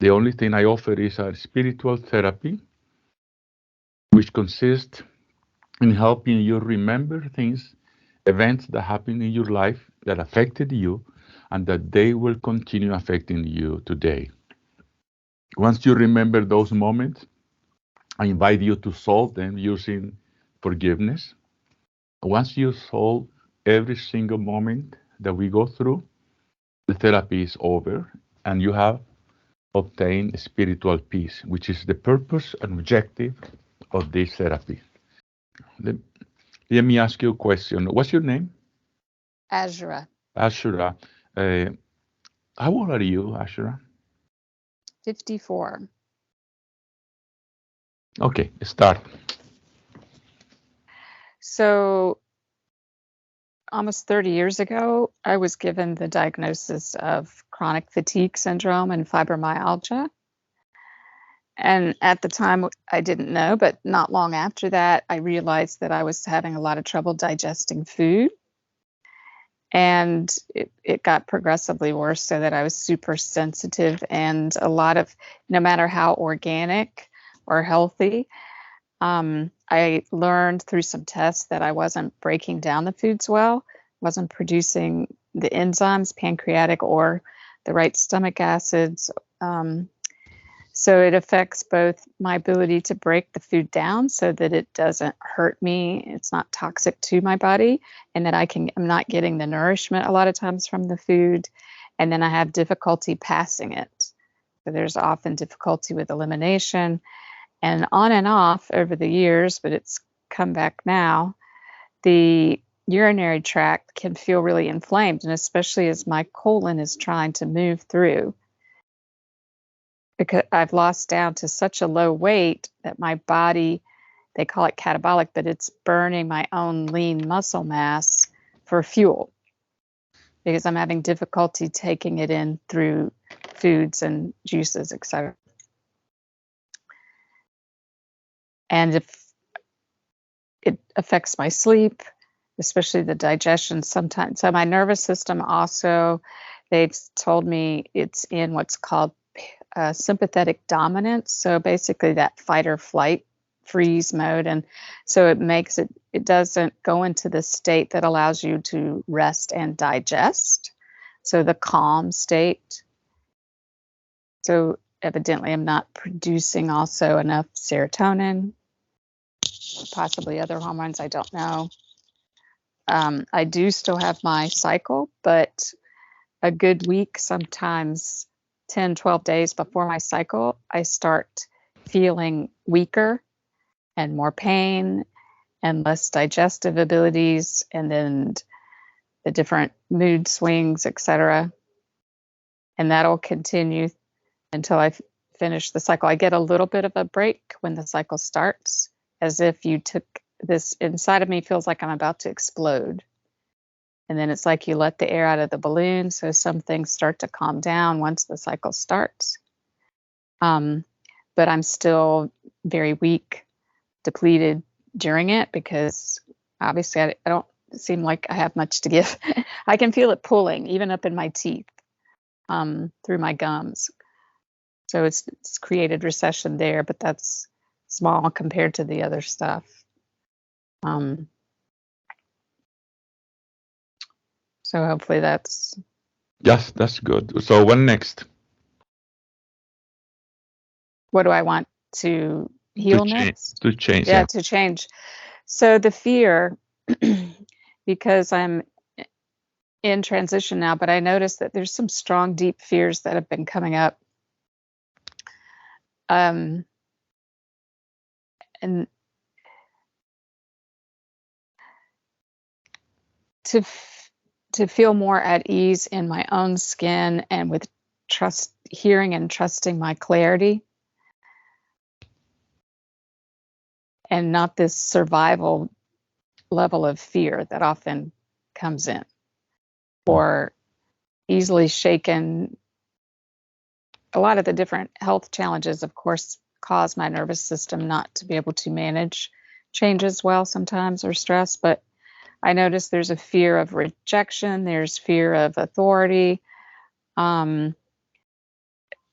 The only thing I offer is a spiritual therapy, which consists in helping you remember things, events that happened in your life that affected you, and that they will continue affecting you today. Once you remember those moments, I invite you to solve them using forgiveness. Once you solve every single moment that we go through, the therapy is over and you have obtained spiritual peace, which is the purpose and objective of this therapy. Let, let me ask you a question. What's your name? Azura. Ashura. Uh, how old are you, Ashura? 54. Okay, start. So almost 30 years ago, I was given the diagnosis of chronic fatigue syndrome and fibromyalgia. And at the time, I didn't know, but not long after that, I realized that I was having a lot of trouble digesting food. And it got progressively worse, so that I was super sensitive, and a lot of, no matter how organic or healthy, I learned through some tests that I wasn't breaking down the foods well, wasn't producing the enzymes, pancreatic or the right stomach acids. So it affects both my ability to break the food down so that it doesn't hurt me, it's not toxic to my body, and that I'm not getting the nourishment a lot of times from the food. And then I have difficulty passing it. So there's often difficulty with elimination, and on and off over the years, but it's come back now. The urinary tract can feel really inflamed, and especially as my colon is trying to move through, because I've lost down to such a low weight that my body, they call it catabolic, but it's burning my own lean muscle mass for fuel, because I'm having difficulty taking it in through foods and juices, etc. And if it affects my sleep, especially the digestion sometimes. So my nervous system also, they've told me it's in what's called sympathetic dominance. So basically that fight or flight freeze mode. And so it makes it doesn't go into the state that allows you to rest and digest. So the calm state. So evidently I'm not producing also enough serotonin, possibly other hormones, I don't know. I do still have my cycle, but a good week, sometimes 10, 12 days before my cycle, I start feeling weaker and more pain and less digestive abilities, and then the different mood swings, etc. And that'll continue until I finish the cycle. I get a little bit of a break when the cycle starts, as if you took this inside of me, feels like I'm about to explode. And then it's like you let the air out of the balloon, so some things start to calm down once the cycle starts. But I'm still very weak, depleted during it, because obviously I don't seem like I have much to give. I can feel it pulling even up in my teeth, through my gums. So it's created recession there, but that's small compared to the other stuff. So hopefully that's... Yes, that's good. So what next? What do I want to heal next? To change. Yeah, to change. So the fear, because I'm in transition now, but I noticed that there's some strong, deep fears that have been coming up. And to feel more at ease in my own skin and with trust, hearing and trusting my clarity, and not this survival level of fear that often comes in, or easily shaken. A lot of the different health challenges, of course, cause my nervous system not to be able to manage changes well sometimes, or stress, but I notice there's a fear of rejection, there's fear of authority,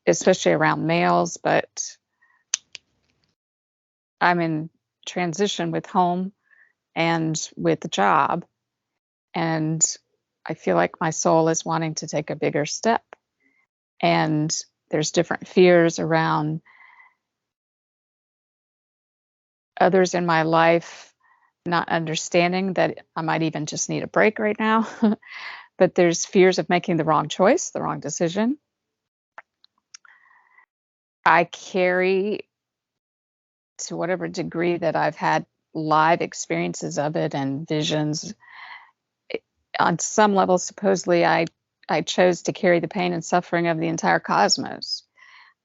especially around males, but I'm in transition with home and with the job. And I feel like my soul is wanting to take a bigger step. And there's different fears around others in my life not understanding that I might even just need a break right now. But there's fears of making the wrong choice, the wrong decision. I carry, to whatever degree that I've had live experiences of it and visions, on some level, supposedly I chose to carry the pain and suffering of the entire cosmos.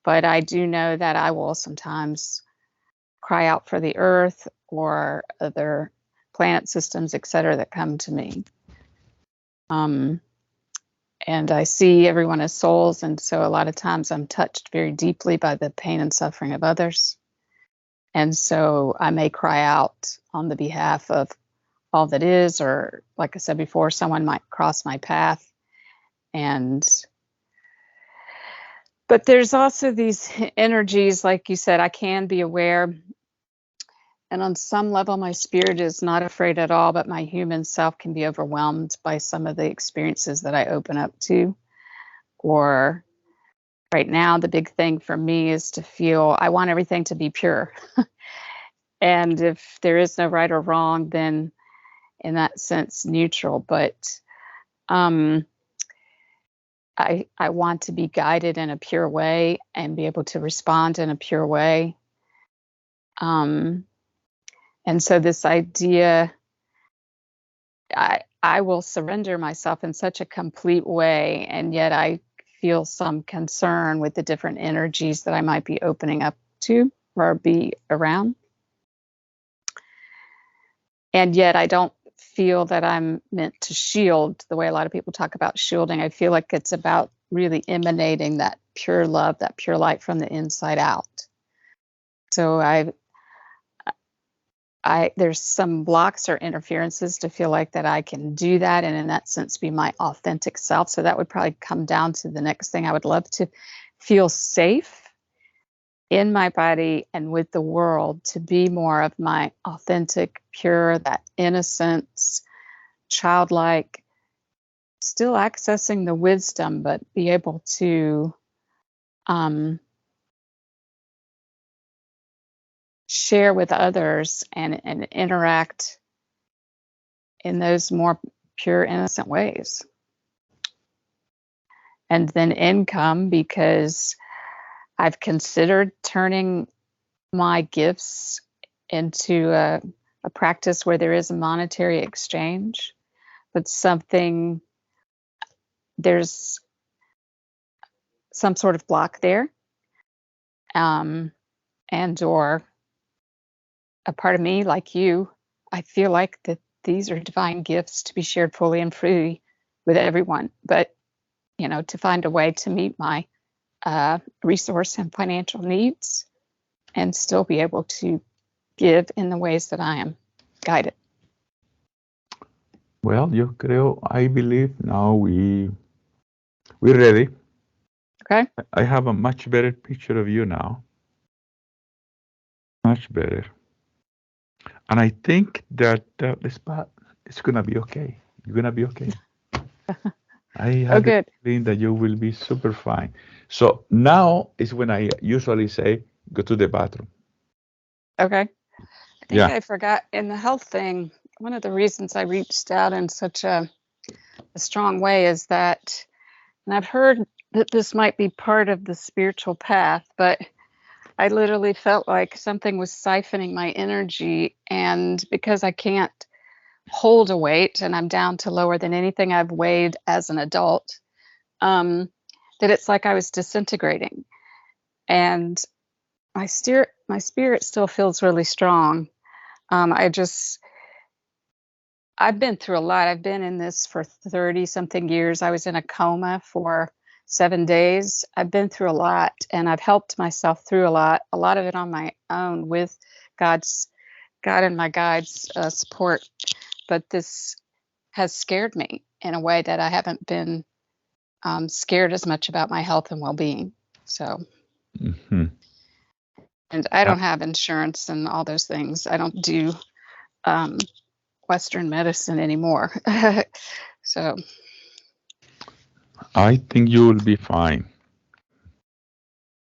But I do know that I will sometimes cry out for the earth or other planet systems, et cetera, that come to me. And I see everyone as souls, and so a lot of times I'm touched very deeply by the pain and suffering of others. And so I may cry out on the behalf of all that is, or like I said before, someone might cross my path. But there's also these energies, like you said, I can be aware. And on some level, my spirit is not afraid at all, but my human self can be overwhelmed by some of the experiences that I open up to. Or right now, the big thing for me is to feel I want everything to be pure. And if there is no right or wrong, then in that sense, neutral. But I want to be guided in a pure way and be able to respond in a pure way. And so this idea, I will surrender myself in such a complete way, and yet I feel some concern with the different energies that I might be opening up to or be around. And yet I don't feel that I'm meant to shield the way a lot of people talk about shielding. I feel like it's about really emanating that pure love, that pure light from the inside out. So there's some blocks or interferences to feel like that I can do that, and in that sense be my authentic self. So that would probably come down to the next thing. I would love to feel safe in my body and with the world, to be more of my authentic, pure, that innocence, childlike, still accessing the wisdom, but be able to share with others and interact in those more pure, innocent ways. And then income, because I've considered turning my gifts into a practice where there is a monetary exchange, but there's some sort of block there, and or a part of me, like you, I feel like that these are divine gifts to be shared fully and freely with everyone, but to find a way to meet my resource and financial needs and still be able to give in the ways that I am guided. Well, I believe now we're ready. Okay. I have a much better picture of you now. Much better. And I think that the spot is going to be okay. You're going to be okay. I have a feeling that you will be super fine. So now is when I usually say, go to the bathroom. Okay. I think I forgot in the health thing, one of the reasons I reached out in such a strong way is that, and I've heard that this might be part of the spiritual path, but I literally felt like something was siphoning my energy. And because I can't hold a weight and I'm down to lower than anything I've weighed as an adult, that it's like I was disintegrating. And my spirit still feels really strong. I've been through a lot. I've been in this for 30 something years. I was in a coma for 7 days. I've been through a lot, and I've helped myself through a lot of it on my own with God and my guide's support. But this has scared me in a way that I haven't been scared as much about my health and well-being. So, Mm-hmm. and I don't have insurance and all those things. I don't do Western medicine anymore. So, I think you will be fine.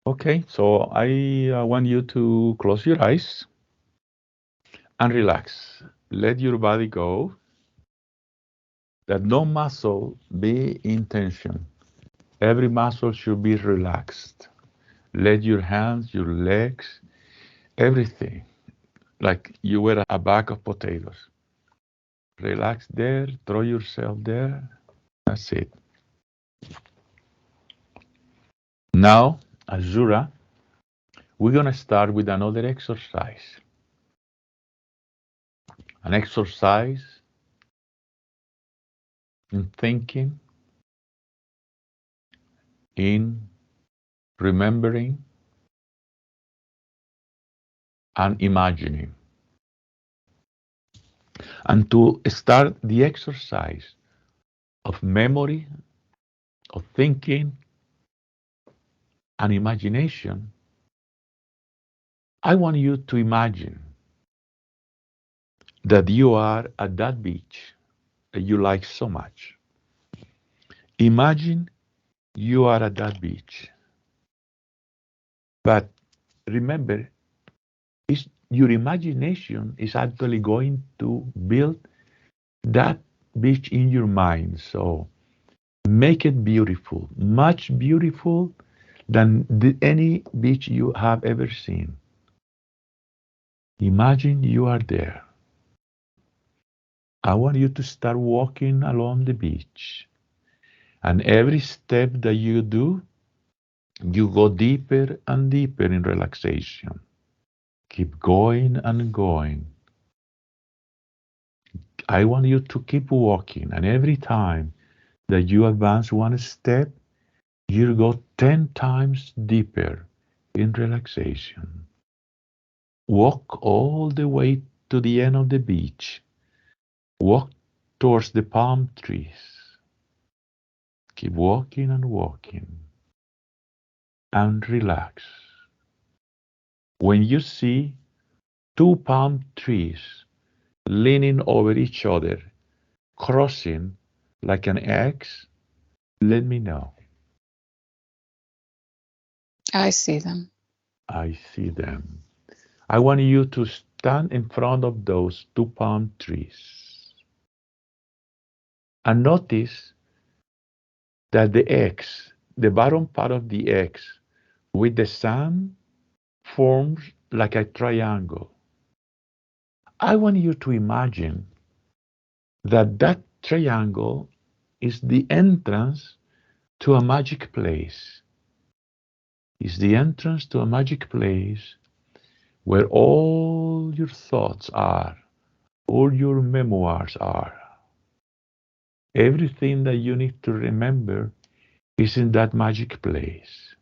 Okay, so I want you to close your eyes and relax. Let your body go. That no muscle be in tension. Every muscle should be relaxed. Let your hands, your legs, everything, like you were a bag of potatoes. Relax there, throw yourself there. That's it. Now, Azura, we're going to start with another exercise. An exercise in thinking, in remembering, and imagining. And to start the exercise of memory, of thinking, and imagination, I want you to imagine that you are at that beach that you like so much. Imagine you are at that beach. But remember, your imagination is actually going to build that beach in your mind. So make it beautiful, much beautiful than any beach you have ever seen. Imagine you are there. I want you to start walking along the beach. And every step that you do, you go deeper and deeper in relaxation. Keep going and going. I want you to keep walking. And every time that you advance one step, you go 10 times deeper in relaxation. Walk all the way to the end of the beach. Walk towards the palm trees. Keep walking and walking. And relax. When you see two palm trees leaning over each other, crossing like an X, let me know. I see them. I see them. I want you to stand in front of those two palm trees and notice that the X, the bottom part of the X with the sun forms like a triangle. I want you to imagine that that triangle is the entrance to a magic place. Is the entrance to a magic place where all your thoughts are, all your memoirs are. Everything that you need to remember is in that magic place.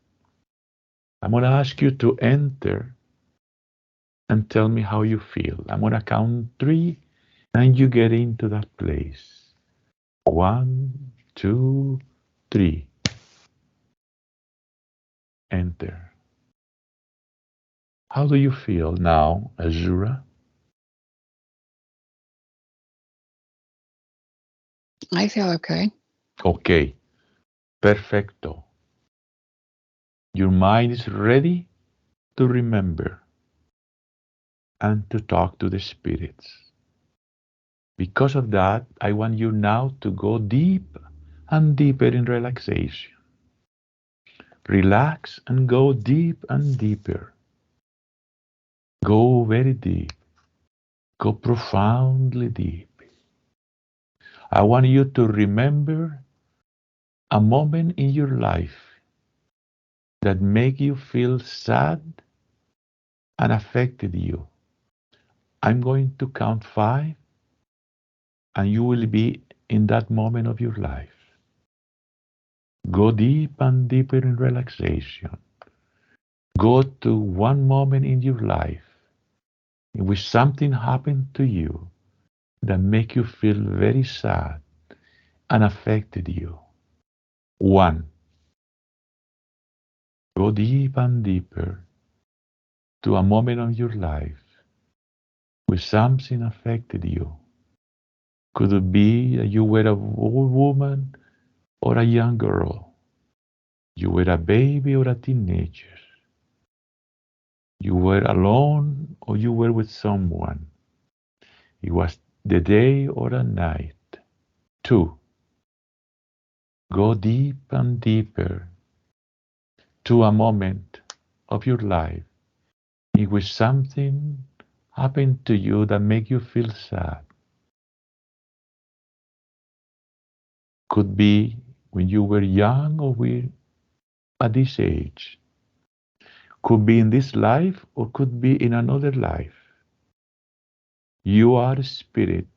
I'm going to ask you to enter and tell me how you feel. I'm going to count 3 and you get into that place. 1, 2, 3. Enter. How do you feel now, Azura? I feel okay. Okay, perfecto. Your mind is ready to remember and to talk to the spirits. Because of that, I want you now to go deep and deeper in relaxation. Relax and go deep and deeper. Go very deep. Go profoundly deep. I want you to remember a moment in your life that make you feel sad and affected you. I'm going to count 5 and you will be in that moment of your life. Go deep and deeper in relaxation. Go to one moment in your life in which something happened to you that make you feel very sad and affected you. 1, Go deep and deeper to a moment of your life where something affected you. Could it be that you were a old woman or a young girl? You were a baby or a teenager? You were alone or you were with someone? It was the day or a night. 2. Go deep and deeper to a moment of your life in which something happened to you that made you feel sad. Could be when you were young or at this age. Could be in this life or could be in another life. You are a spirit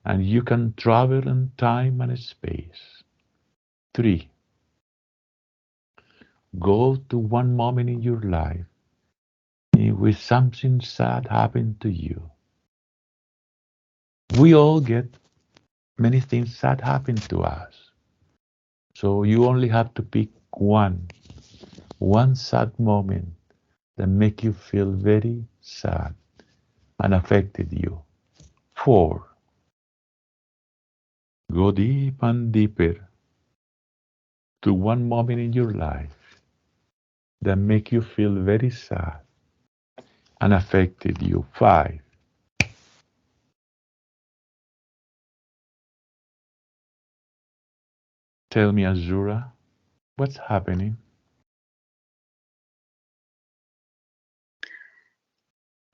and you can travel in time and space. 3. Go to one moment in your life in which something sad happened to you. We all get many things sad happen to us. So you only have to pick one sad moment that make you feel very sad and affected you. 4. Go deep and deeper to one moment in your life that make you feel very sad and affected you. 5. Tell me, Azura, what's happening?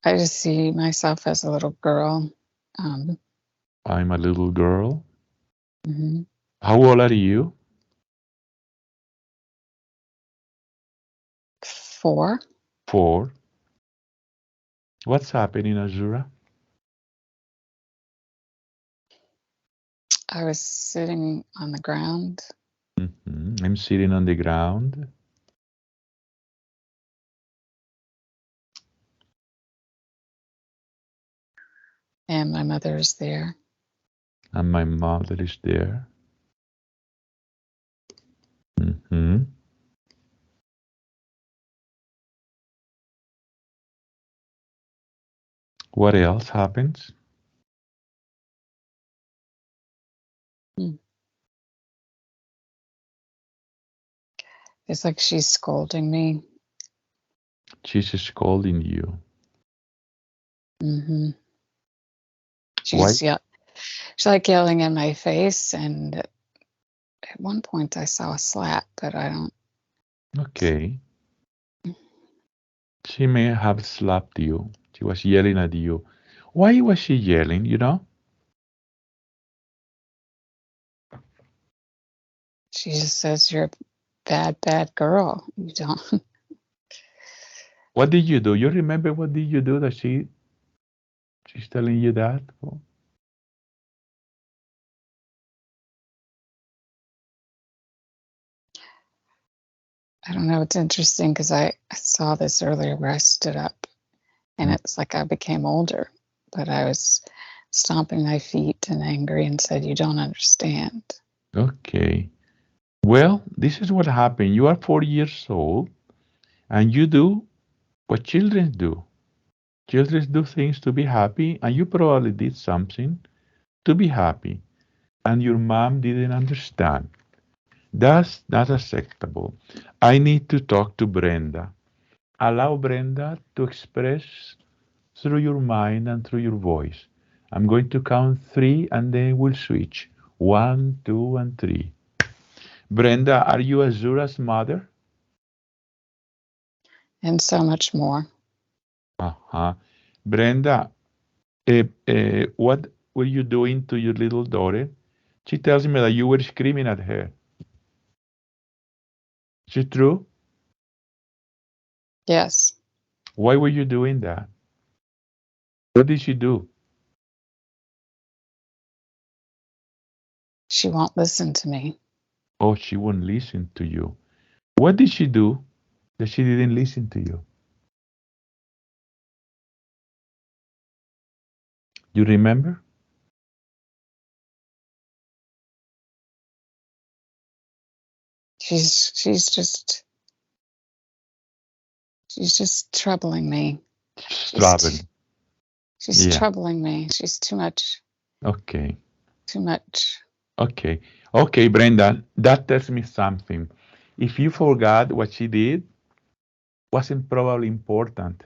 I just see myself as a little girl. I'm a little girl. Mhm. How old are you? 4. 4. What's happening, Azura? I was sitting on the ground. I'm sitting on the ground. And my mother is there. And my mother is there. Mm-hmm. What else happens? Hmm. It's like she's scolding me. She's scolding you. Mm-hmm. Why? She's like yelling in my face, and at one point I saw a slap, but I don't. Okay. She may have slapped you. She was yelling at you. Why was she yelling, you know? She just says you're a bad girl. You don't. What did you do? You remember what did you do that she's telling you that? I don't know. It's interesting because I saw this earlier where I stood up, and it's like I became older, but I was stomping my feet and angry and said, "You don't understand." Okay. Well, this is what happened. You are 4 years old and you do what children do. Children do things to be happy, and you probably did something to be happy, and your mom didn't understand. That's not acceptable. I need to talk to Brenda. Allow Brenda to express through your mind and through your voice. I'm going to count 3 and then we'll switch. 1, 2, and 3. Brenda, are you Azura's mother? And so much more. Uh-huh. Brenda, what were you doing to your little daughter? She tells me that you were screaming at her. Is it true? Yes. Why were you doing that? What did she do? She won't listen to me. Oh, she won't listen to you. What did she do that she didn't listen to you? You remember? She's just She's just troubling me. She's troubling me. She's too much. Okay. Too much. Okay. Okay, Brenda, that tells me something. If you forgot what she did, wasn't probably important.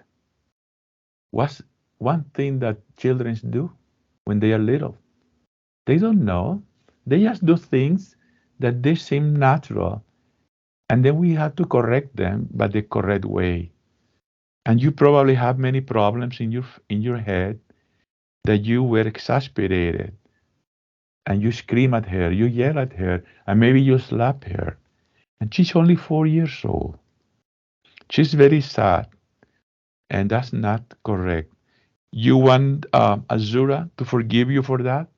What's one thing that children do when they are little? They don't know. They just do things that they seem natural. And then we have to correct them by the correct way. And you probably have many problems in your head that you were exasperated. And you scream at her, you yell at her, and maybe you slap her. And she's only 4 years old. She's very sad. And that's not correct. You want Azura to forgive you for that?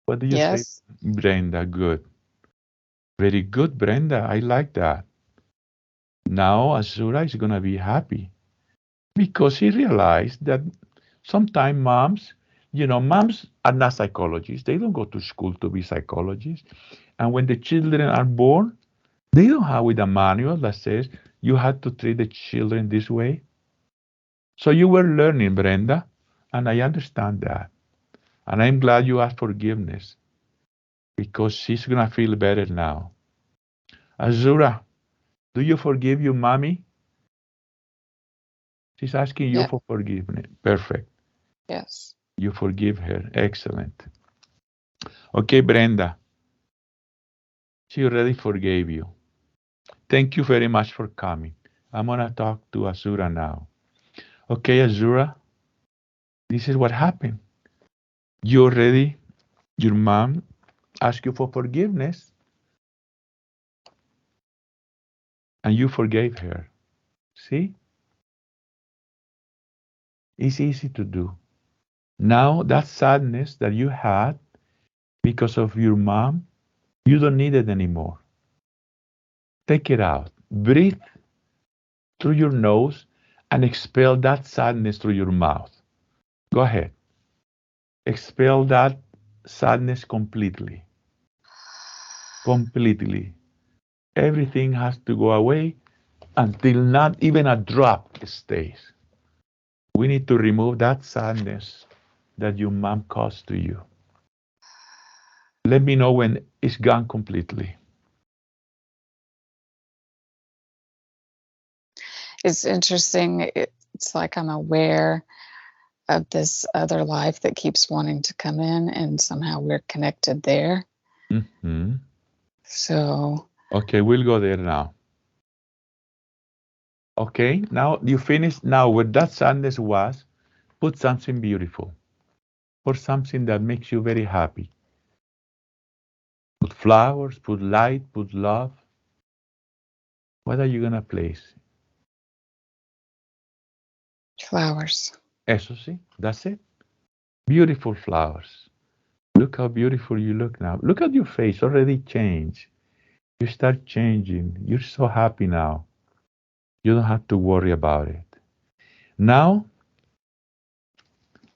What do you say, Brenda? Good. Very good, Brenda. I like that. Now Azura is going to be happy because he realized that sometimes moms are not psychologists. They don't go to school to be psychologists. And when the children are born, they don't have with a manual that says you have to treat the children this way. So you were learning, Brenda, and I understand that. And I'm glad you asked forgiveness because she's going to feel better now. Azura, do you forgive your mommy? She's asking you for forgiveness. Perfect. Yes. You forgive her. Excellent. Okay, Brenda. She already forgave you. Thank you very much for coming. I'm going to talk to Azura now. Okay, Azura, this is what happened. Your mom asked you for forgiveness, and you forgave her. See? It's easy to do. Now, that sadness that you had because of your mom, you don't need it anymore. Take it out. Breathe through your nose and expel that sadness through your mouth. Go ahead. Expel that sadness completely. Completely. Everything has to go away until not even a drop stays. We need to remove that sadness that your mom caused to you. Let me know when it's gone completely. It's interesting. It's like I'm aware of this other life that keeps wanting to come in, and somehow we're connected there. Mm-hmm. So. Okay, we'll go there now. Okay, now you finish. Now, where that sadness was, put something beautiful or something that makes you very happy. Put flowers, put light, put love. What are you going to place? Flowers. Eso sí, that's it. Beautiful flowers. Look how beautiful you look now. Look at your face, already changed. You start changing. You're so happy now. You don't have to worry about it. Now,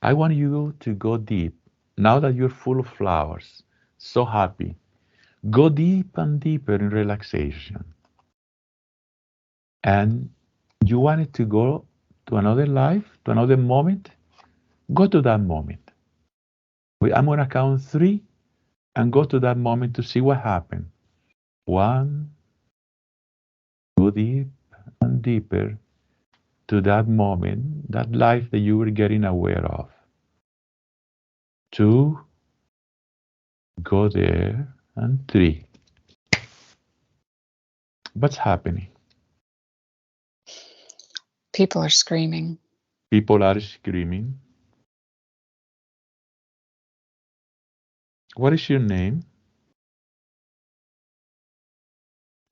I want you to go deep. Now that you're full of flowers, so happy, go deep and deeper in relaxation. And you want it to go to another life, to another moment, go to that moment. I'm going to count 3 and go to that moment to see what happened. 1, go deep and deeper to that moment, that life that you were getting aware of. 2, go there, and 3. What's happening? People are screaming. People are screaming. What is your name?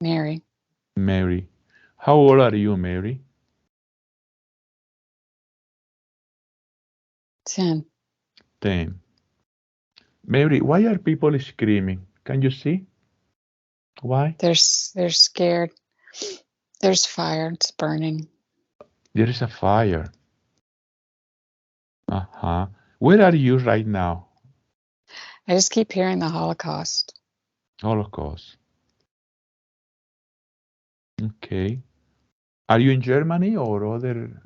Mary. Mary. How old are you, Mary? 10. 10. Mary, why are people screaming? Can you see? Why? They're scared. There's fire. It's burning. There is a fire. Uh-huh. Where are you right now? I just keep hearing the Holocaust. Holocaust. Okay. Are you in Germany or other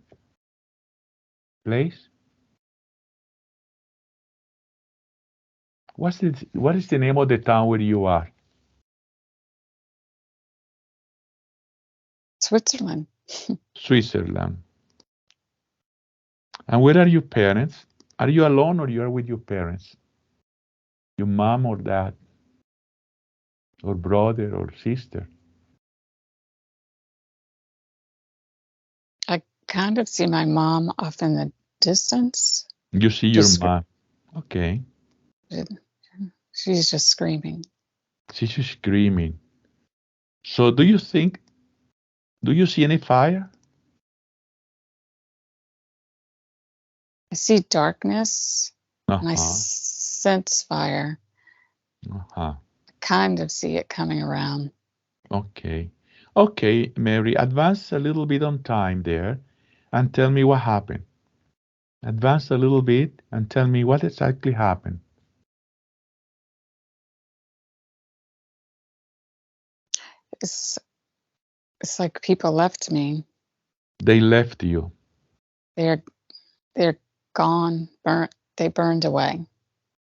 place? What is the name of the town where you are? Switzerland. Switzerland. And where are your parents? Are you alone or you are with your parents? Your mom or dad? Or brother or sister? I kind of see my mom off in the distance. You see your mom. Okay. She's just screaming. She's just screaming. So do you see any fire? I see darkness and I Uh-huh. sense fire. Uh-huh. I kind of see it coming around. Okay. Okay, Mary, advance a little bit on time there and tell me what happened. Advance a little bit and tell me what exactly happened. It's like people left me. They left you. They're gone, burnt. They burned away.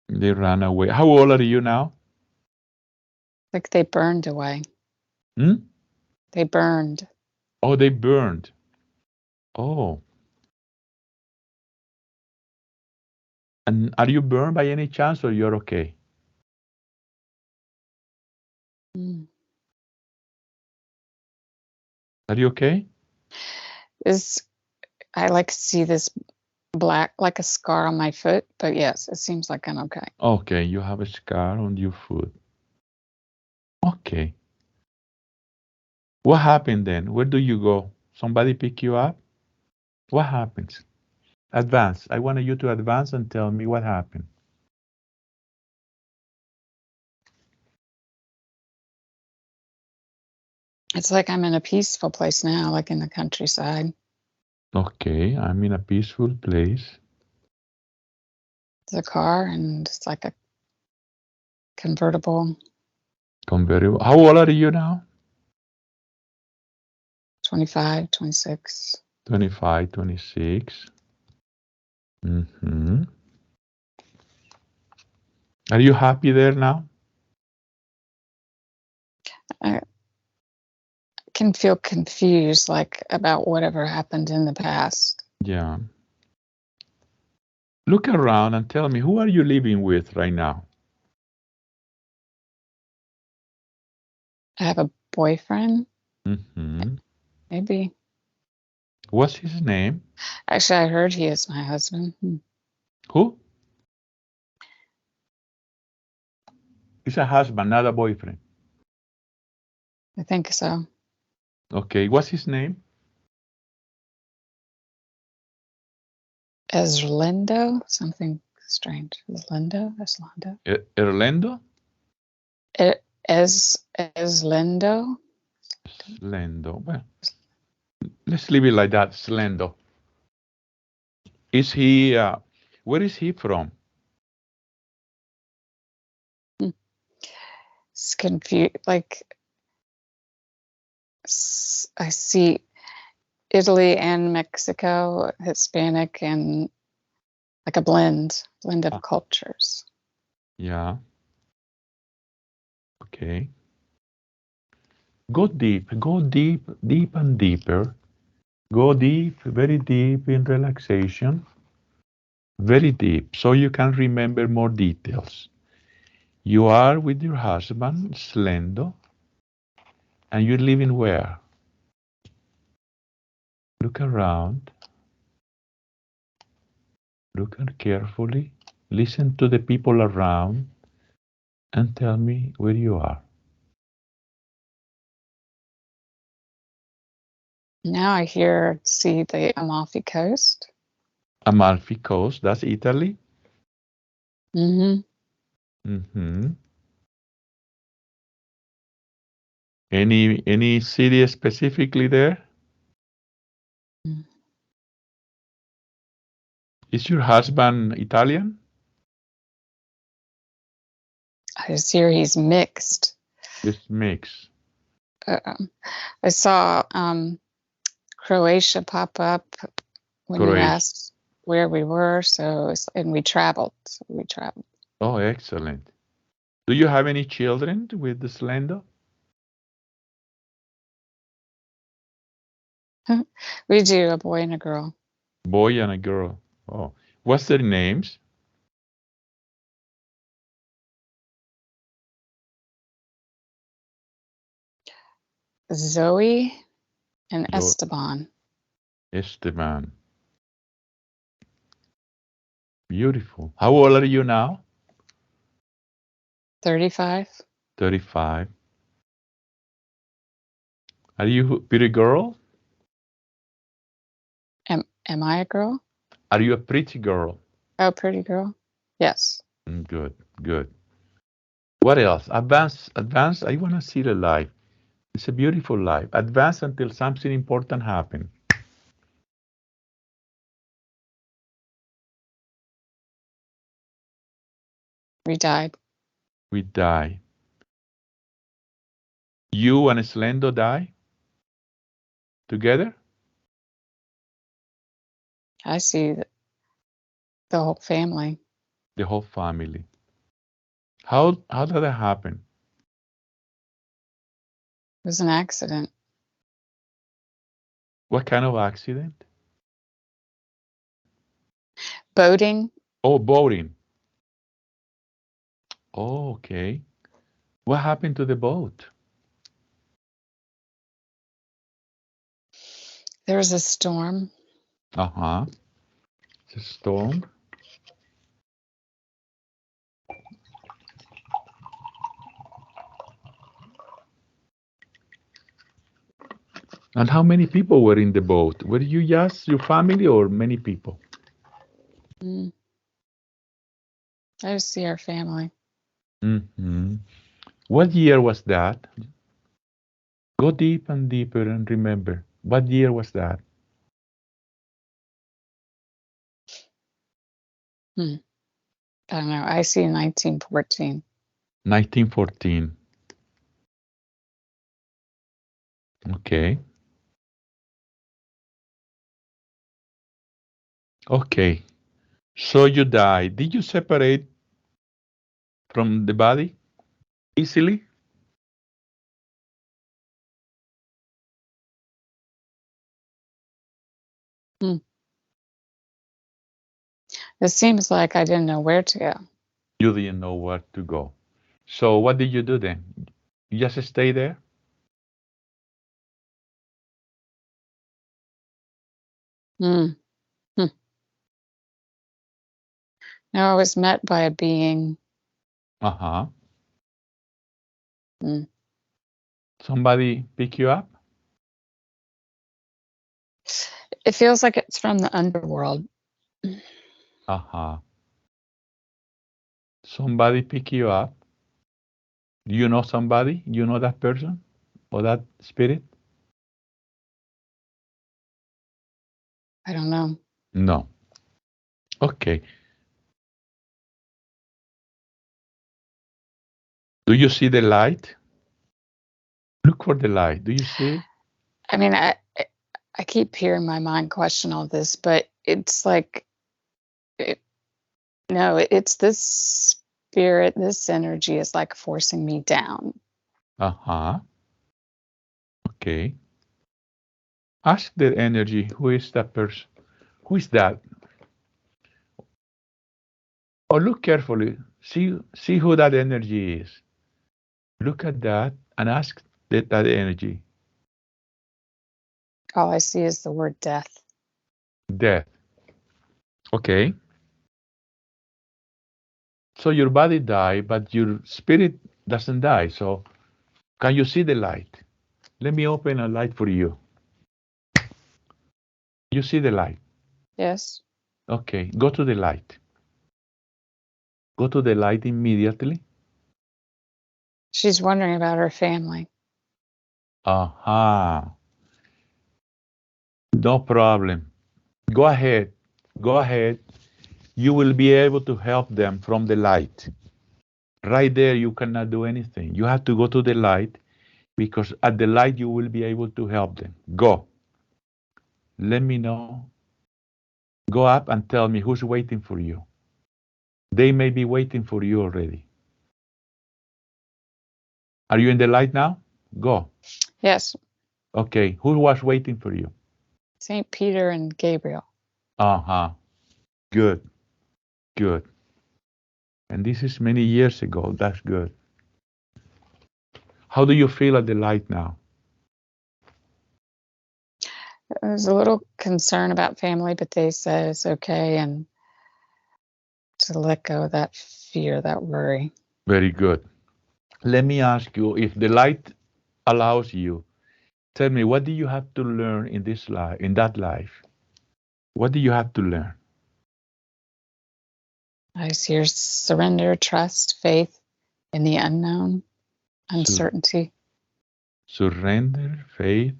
They ran away. How old are you now? Like they burned away. Hmm? They burned. Oh, they burned. Oh. And are you burned by any chance or you're okay? Mm. Are you okay? I like see this black, like a scar on my foot, but yes, it seems like I'm okay. Okay, you have a scar on your foot. Okay. What happened then? Where do you go? Somebody pick you up? What happens? Advance. I want you to advance and tell me what happened. It's like I'm in a peaceful place now, like in the countryside. Okay, I'm in a peaceful place. There's a car and it's like a convertible. Convertible. How old are you now? 25, 26. 25, 26. Mm-hmm. Are you happy there now? I can feel confused, like about whatever happened in the past. Yeah. Look around and tell me, who are you living with right now? I have a boyfriend, Mm-hmm. maybe. What's his name? Actually, I heard he is my husband. Who? It's a husband, not a boyfriend. I think so. Okay, what's his name? Eslindo? Something strange. Eslindo? Orlando? Eslindo? Slendo. Well, let's leave it like that, Slendo. Is he, where is he from? It's confused. Like, I see Italy and Mexico, Hispanic, and like a blend of cultures. Yeah. Okay. Go deep, deep and deeper. Go deep, very deep in relaxation. Very deep, so you can remember more details. You are with your husband, Slendo, and you're living where? Look around. Look carefully. Listen to the people around and tell me where you are. Now I see the Amalfi Coast. Amalfi Coast, that's Italy. Mm-hmm. Mm-hmm. Any city specifically there? Is your husband Italian? I just hear he's mixed. It's mixed. I saw Croatia pop up when you Croatia. asked where we were. And we traveled. Oh, excellent. Do you have any children with the Slendo? We do, a boy and a girl. Boy and a girl. Oh, what's their names? Zoe and Zo- Esteban. Esteban. Beautiful. How old are you now? 35. 35. Are you a pretty girl? Am I a girl? Are you a pretty girl? Oh, pretty girl? Yes. Good, good. What else? Advance. I want to see the life. It's a beautiful life. Advance until something important happens. We died. We die. You and Slendo die together? I see the whole family. The whole family. How did that happen? It was an accident. What kind of accident? Boating. Oh, boating. Oh, okay. What happened to the boat? There was a storm. Uh-huh. It's a storm. And how many people were in the boat? Were you just your family or many people? I just see our family. Mm-hmm. What year was that? Go deep and deeper and remember. What year was that? I don't know. I see 1914. 1914. Okay. Okay. So you died. Did you separate from the body easily? It seems like I didn't know where to go. You didn't know where to go. So what did you do then? You just stay there? No, I was met by a being. Uh-huh. Mm. Somebody pick you up? It feels like it's from the underworld. Uh-huh. Somebody pick you up? Do you know somebody? You know that person or that spirit? I don't know. No. Okay. Do you see the light? Look for the light. Do you see it? I mean, I keep hearing my mind question all this, but it's like, it's this spirit, this energy is like forcing me down. Uh-huh. Okay. Ask the energy, who is that person? Who is that? Or look carefully. See who that energy is. Look at that and ask that energy. All I see is the word death. Death. Okay. So your body died, but your spirit doesn't die. So can you see the light? Let me open a light for you. You see the light? Yes. Okay, go to the light. Go to the light immediately. She's wondering about her family. Aha. No problem. Go ahead. Go ahead. You will be able to help them from the light. Right there, you cannot do anything. You have to go to the light because at the light you will be able to help them. Go. Let me know. Go up and tell me who's waiting for you. They may be waiting for you already. Are you in the light now? Go. Yes. Okay. Who was waiting for you? St. Peter and Gabriel. Uh-huh. Good. Good. And this is many years ago. That's good. How do you feel at the light now? I was a little concerned about family, but they said it's okay and to let go of that fear, that worry. Very good. Let me ask you, if the light allows you, tell me, what do you have to learn in this life, in that life? What do you have to learn? I see surrender, trust, faith in the unknown, uncertainty. Surrender, faith,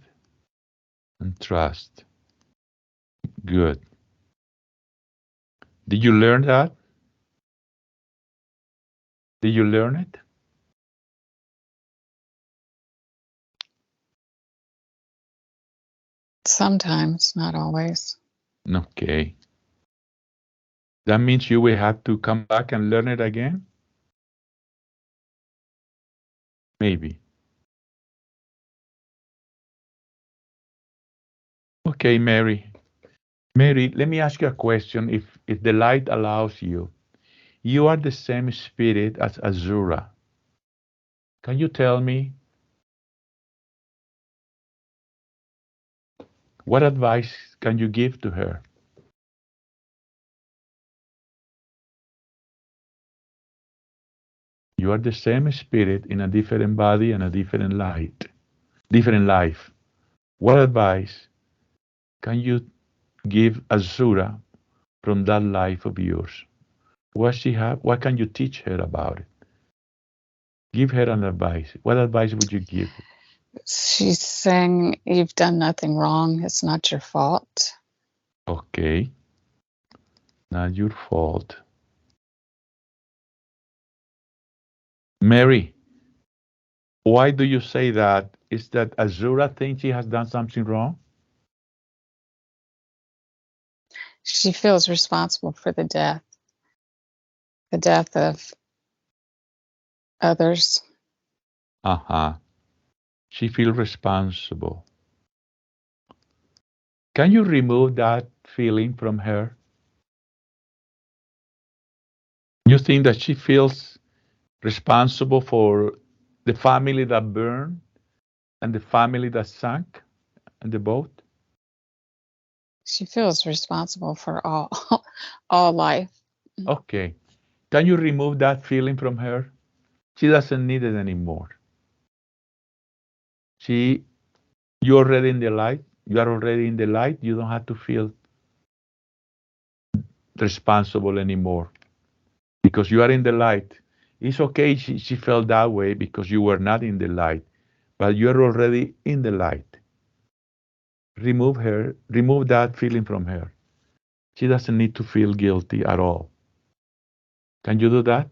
and trust. Good. Did you learn that? Did you learn it? Sometimes, not always. Okay. That means you will have to come back and learn it again? Maybe. Okay, Mary. Mary, let me ask you a question. If the light allows you, you are the same spirit as Azura. Can you tell me what advice can you give to her? You are the same spirit in a different body and a different light, different life. What advice can you give Azura from that life of yours? What can you teach her about it? Give her an advice. What advice would you give? She's saying you've done nothing wrong. It's not your fault. Okay. Not your fault. Mary, why do you say that? Is that Azura thinks she has done something wrong? She feels responsible for the death of others. Uh-huh. She feels responsible. Can you remove that feeling from her? You think that she feels responsible for the family that burned and the family that sank in the boat? She feels responsible for all life. Okay. Can you remove that feeling from her? She doesn't need it anymore. You're already in the light. You are already in the light. You don't have to feel responsible anymore because you are in the light. It's okay she felt that way because you were not in the light, but you're already in the light. Remove that feeling from her. She doesn't need to feel guilty at all. Can you do that?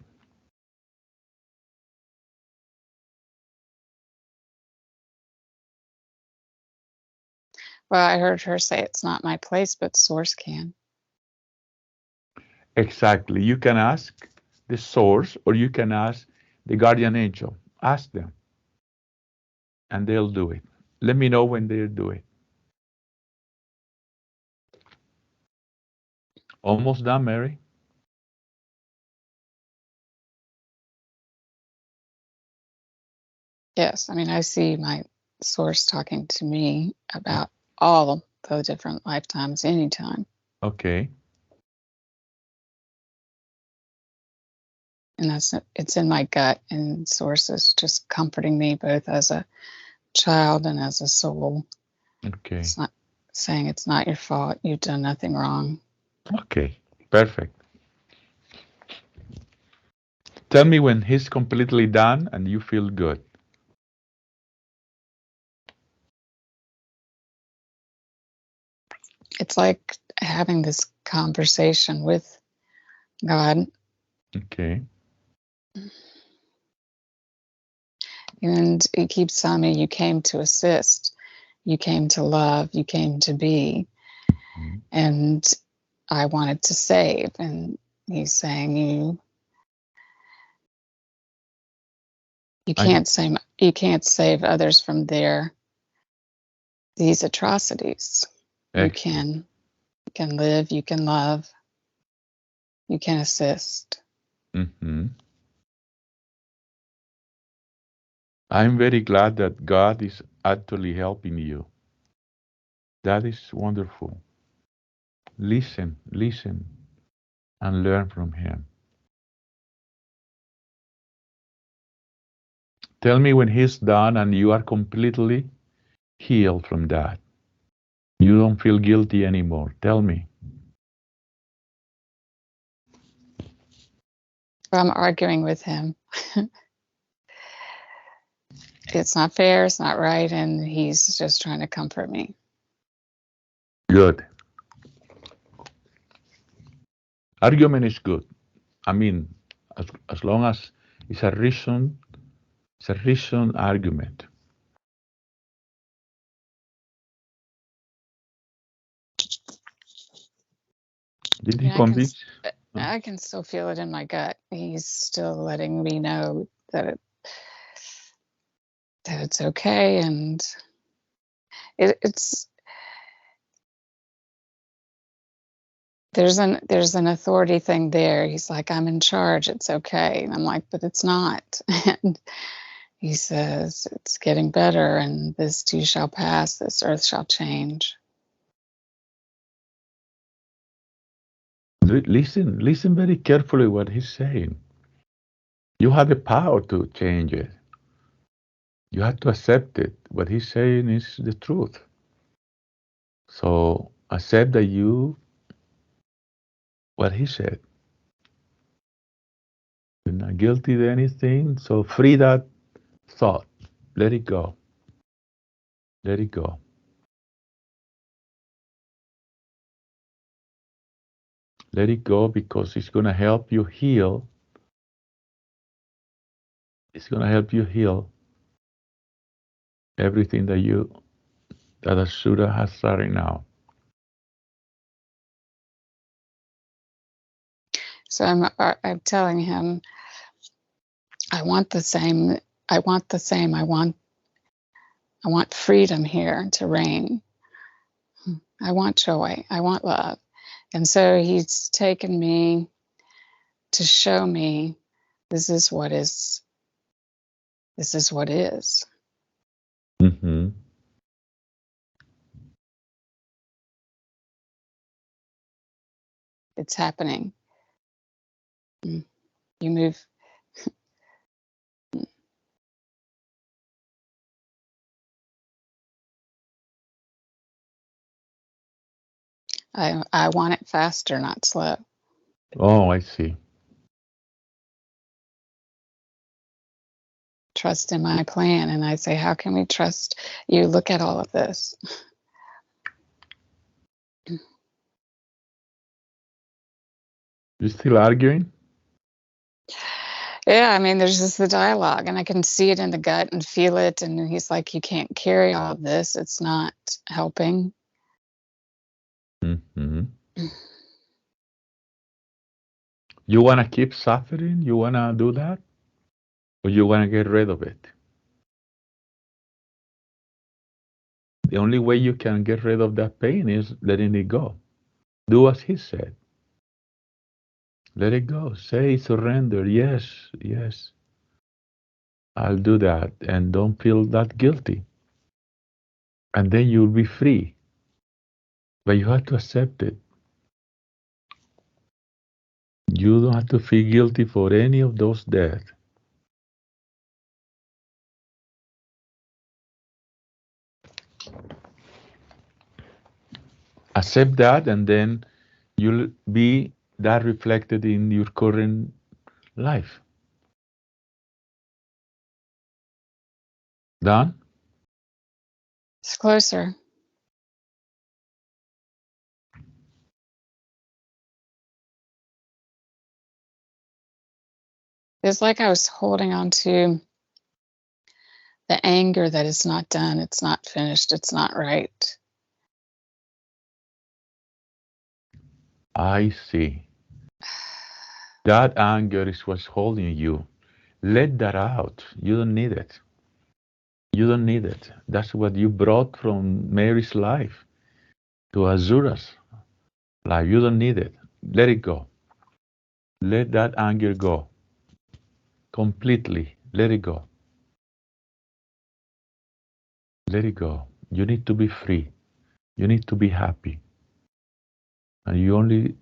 Well, I heard her say it's not my place, but Source can. Exactly. You can ask the source or you can ask the guardian angel. Ask them and they'll do it. Let me know when they'll do it. Almost done, Mary. Yes, I mean, I see my Source talking to me about all the different lifetimes anytime. Okay. And it's in my gut, and Source is just comforting me both as a child and as a soul. Okay. It's not saying it's not your fault. You've done nothing wrong. Okay. Perfect. Tell me when he's completely done and you feel good. It's like having this conversation with God. Okay. And he keeps telling me, you came to assist, you came to love, you came to be. Mm-hmm. And I wanted to save. And he's saying, you can't save others from these atrocities. Excellent. You can live, you can love, you can assist. Mm-hmm. I'm very glad that God is actually helping you. That is wonderful. Listen, and learn from Him. Tell me when He's done and you are completely healed from that. You don't feel guilty anymore. Tell me. I'm arguing with him. It's not fair, it's not right, and he's just trying to comfort me. Good. Argument is good. I mean, as long as it's a reason argument. Did he convince? I can still feel it in my gut. He's still letting me know that it's okay, and it's there's an authority thing there. He's like, I'm in charge, it's okay. And I'm like, but it's not. And he says, it's getting better, and this too shall pass, this earth shall change. Listen very carefully what he's saying. You have the power to change it. You have to accept it. What he's saying is the truth. So accept that what he said. You're not guilty of anything. So free that thought. Let it go. Let it go. Let it go because it's going to help you heal. It's going to help you heal everything that Asura has started now. So I'm telling him, I want the same. I want freedom here to reign. I want joy. I want love. And so he's taken me to show me this is what is. Mm-hmm. It's happening. You move. I want it faster, not slow. Oh, I see. Trust in my plan. And I say, how can we trust you? Look at all of this. You still arguing? Yeah, I mean, there's just the dialogue, and I can see it in the gut and feel it. And he's like, you can't carry all of this. It's not helping. Mm-hmm. You want to keep suffering? You want to do that? Or you want to get rid of it? The only way you can get rid of that pain is letting it go. Do as he said. Let it go. Say surrender. Yes, yes. I'll do that. And don't feel that guilty. And then you'll be free. But you have to accept it. You don't have to feel guilty for any of those deaths. Accept that, and then you'll be that reflected in your current life. Done? It's closer. It's like I was holding on to the anger that is not done, it's not finished, it's not right. I see. That anger is what's holding you. Let that out. You don't need it. You don't need it. That's what you brought from Mary's life to Azura's life. You don't need it. Let it go. Let that anger go. Completely. Let it go. Let it go. You need to be free. You need to be happy. And you only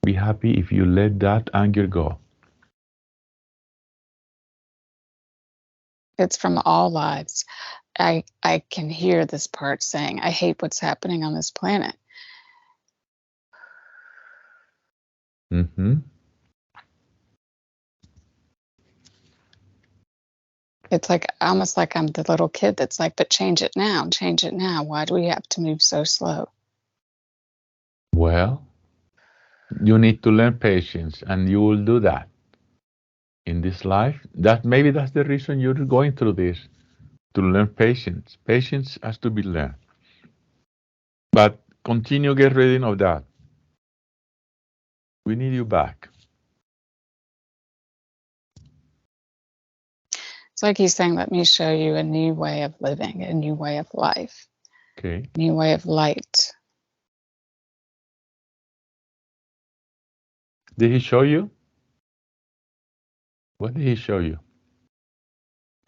be happy if you let that anger go. It's from all lives. I can hear this part saying, I hate what's happening on this planet. Mm-hmm. It's like almost like I'm the little kid that's like, but change it now, change it now. Why do we have to move so slow? Well, you need to learn patience, and you will do that in this life. Maybe that's the reason you're going through this, to learn patience. Patience has to be learned. But continue get ready of that. We need you back. It's like he's saying, let me show you a new way of living, a new way of life, Okay. a new way of light. Did he show you? What did he show you?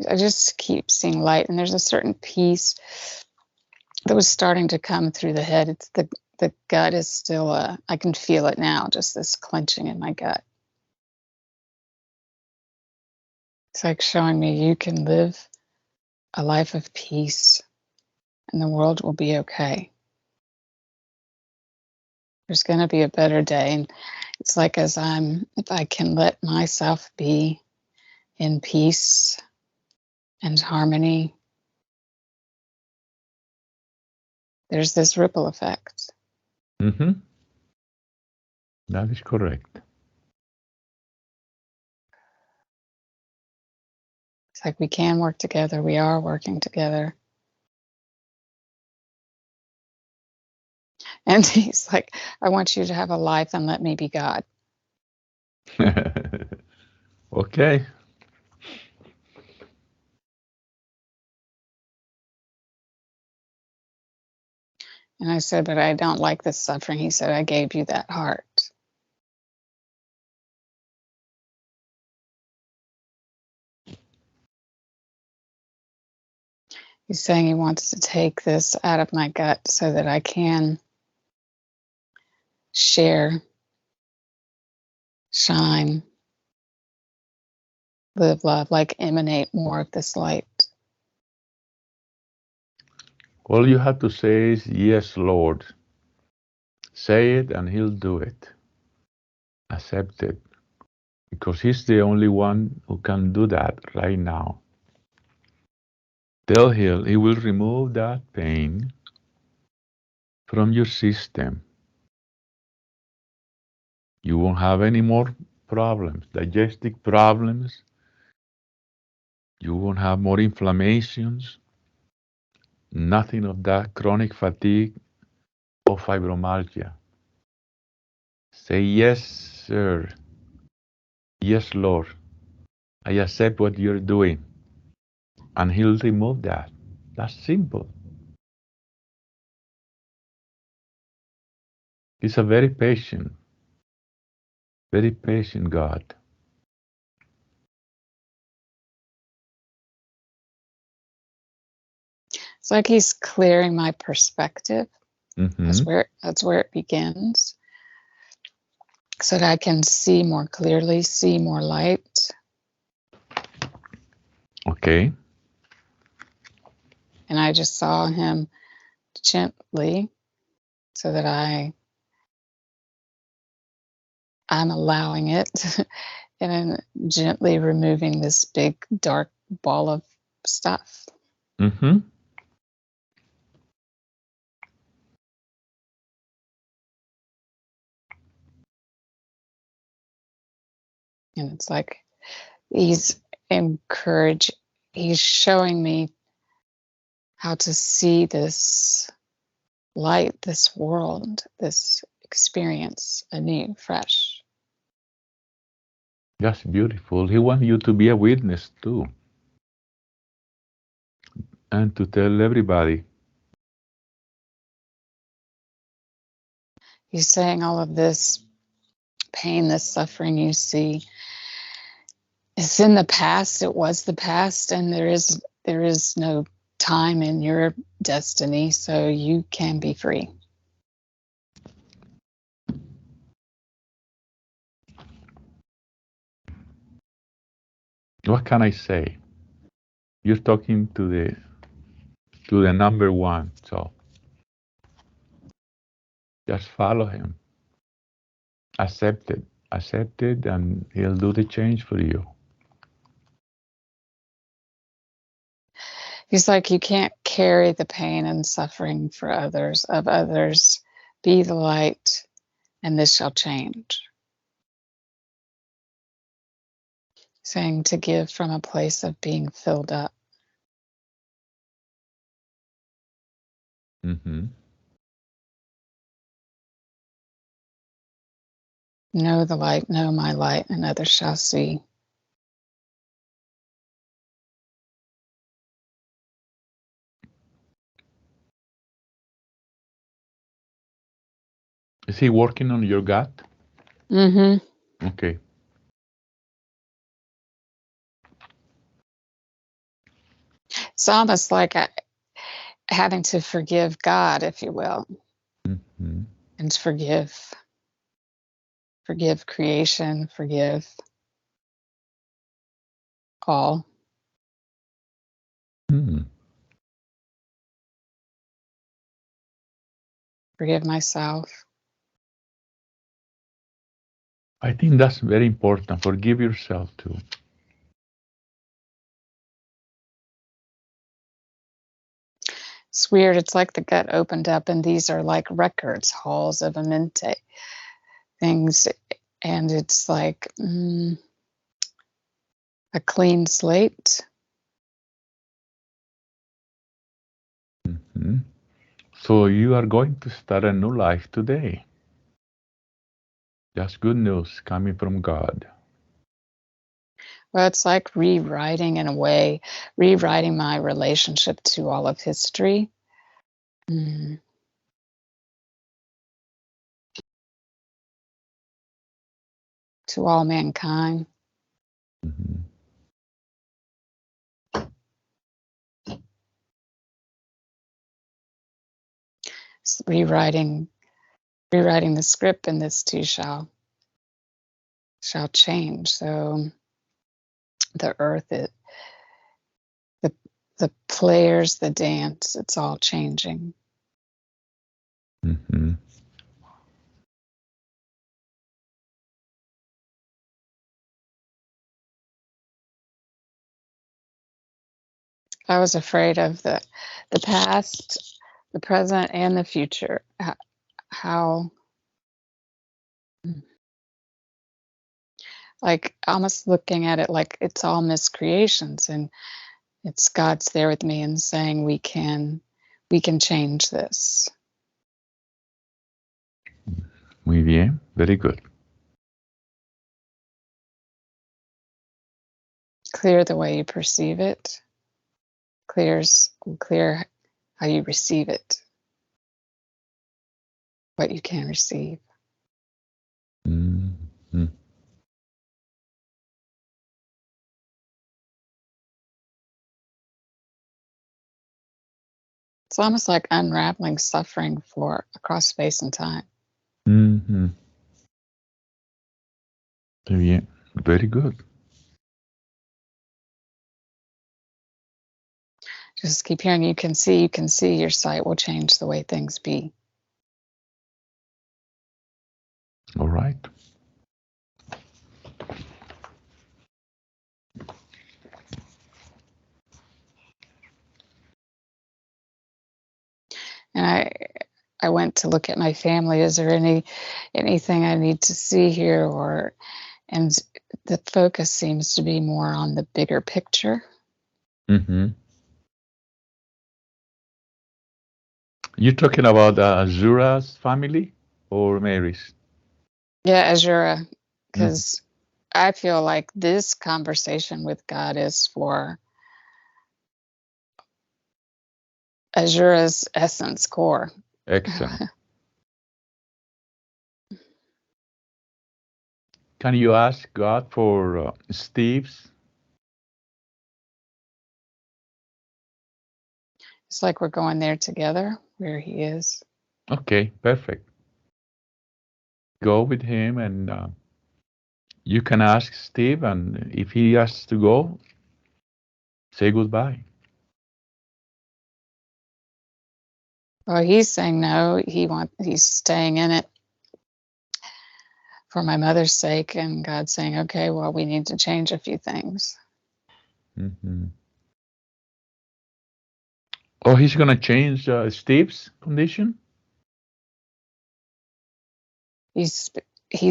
I just keep seeing light, and there's a certain peace that was starting to come through the head. It's the gut is still, I can feel it now, just this clenching in my gut. It's like showing me you can live a life of peace and the world will be okay. There's going to be a better day. And it's like if I can let myself be in peace and harmony, there's this ripple effect. Mm-hmm. That is correct. It's like we can work together. We are working together. And he's like, I want you to have a life and let me be God. Okay. And I said, but I don't like this suffering. He said, I gave you that heart. He's saying he wants to take this out of my gut so that I can share, shine, live love, like emanate more of this light. All you have to say is, yes, Lord. Say it and he'll do it. Accept it. Because he's the only one who can do that right now. Tell him he will remove that pain from your system. You won't have any more problems, digestive problems. You won't have more inflammations. Nothing of that chronic fatigue or fibromyalgia. Say, yes, sir. Yes, Lord. I accept what you're doing. And he'll remove that. That's simple. He's a very patient God. It's like he's clearing my perspective. Mm-hmm. That's where it begins. So that I can see more clearly, see more light. Okay. And I just saw him gently so that I'm allowing it and then gently removing this big dark ball of stuff. Mm-hmm. And it's like he's showing me how to see this light, this world, this experience anew, fresh. That's beautiful. He wants you to be a witness too, and to tell everybody. He's saying all of this pain, this suffering you see, it's in the past. It was the past, and there is no time in your destiny, so you can be free. What can I say? You're talking to the number one, so just follow him. Accept it, and he'll do the change for you. He's like, you can't carry the pain and suffering for others, of others. Be the light, and this shall change. Saying to give from a place of being filled up. Mm-hmm. Know the light, know my light, and others shall see. Is he working on your gut? Mm-hmm. Okay. It's almost like having to forgive God, if you will, Mm-hmm. and forgive creation, forgive all. Hmm. Forgive myself. I think that's very important. Forgive yourself too. It's weird. It's like the gut opened up, and these are like records, halls of amente things, and it's like a clean slate. Mm-hmm. So you are going to start a new life today. That's good news coming from God. Well, it's like rewriting, in a way, rewriting my relationship to all of history. To all mankind. Mm-hmm. It's rewriting the script, and this too shall change. So the earth, the players, the dance, it's all changing. Mm-hmm. I was afraid of the past, the present, and the future. How like almost looking at it like it's all miscreations, and it's God's there with me and saying we can change this. Muy bien. Very good. Clear the way you perceive it. Clear how you receive it. What you can receive. Mm-hmm. It's almost like unraveling suffering across space and time. Mm-hmm. Yeah. Very good. Just keep hearing, you can see your sight will change the way things be. All right. And I went to look at my family. Is there anything I need to see here, and the focus seems to be more on the bigger picture. Mm-hmm. You talking about Azura's family or Mary's? Yeah, Azura, Mhm. because I feel like this conversation with God is for Azura's essence core. Excellent. Can you ask God for Steve's? It's like we're going there together where he is. Okay, perfect. Go with him, and you can ask Steve, and if he has to go, say goodbye. Well, he's saying no. He's staying in it for my mother's sake, and God's saying, okay, well, we need to change a few things. Hmm. Oh, he's gonna change Steve's condition? He's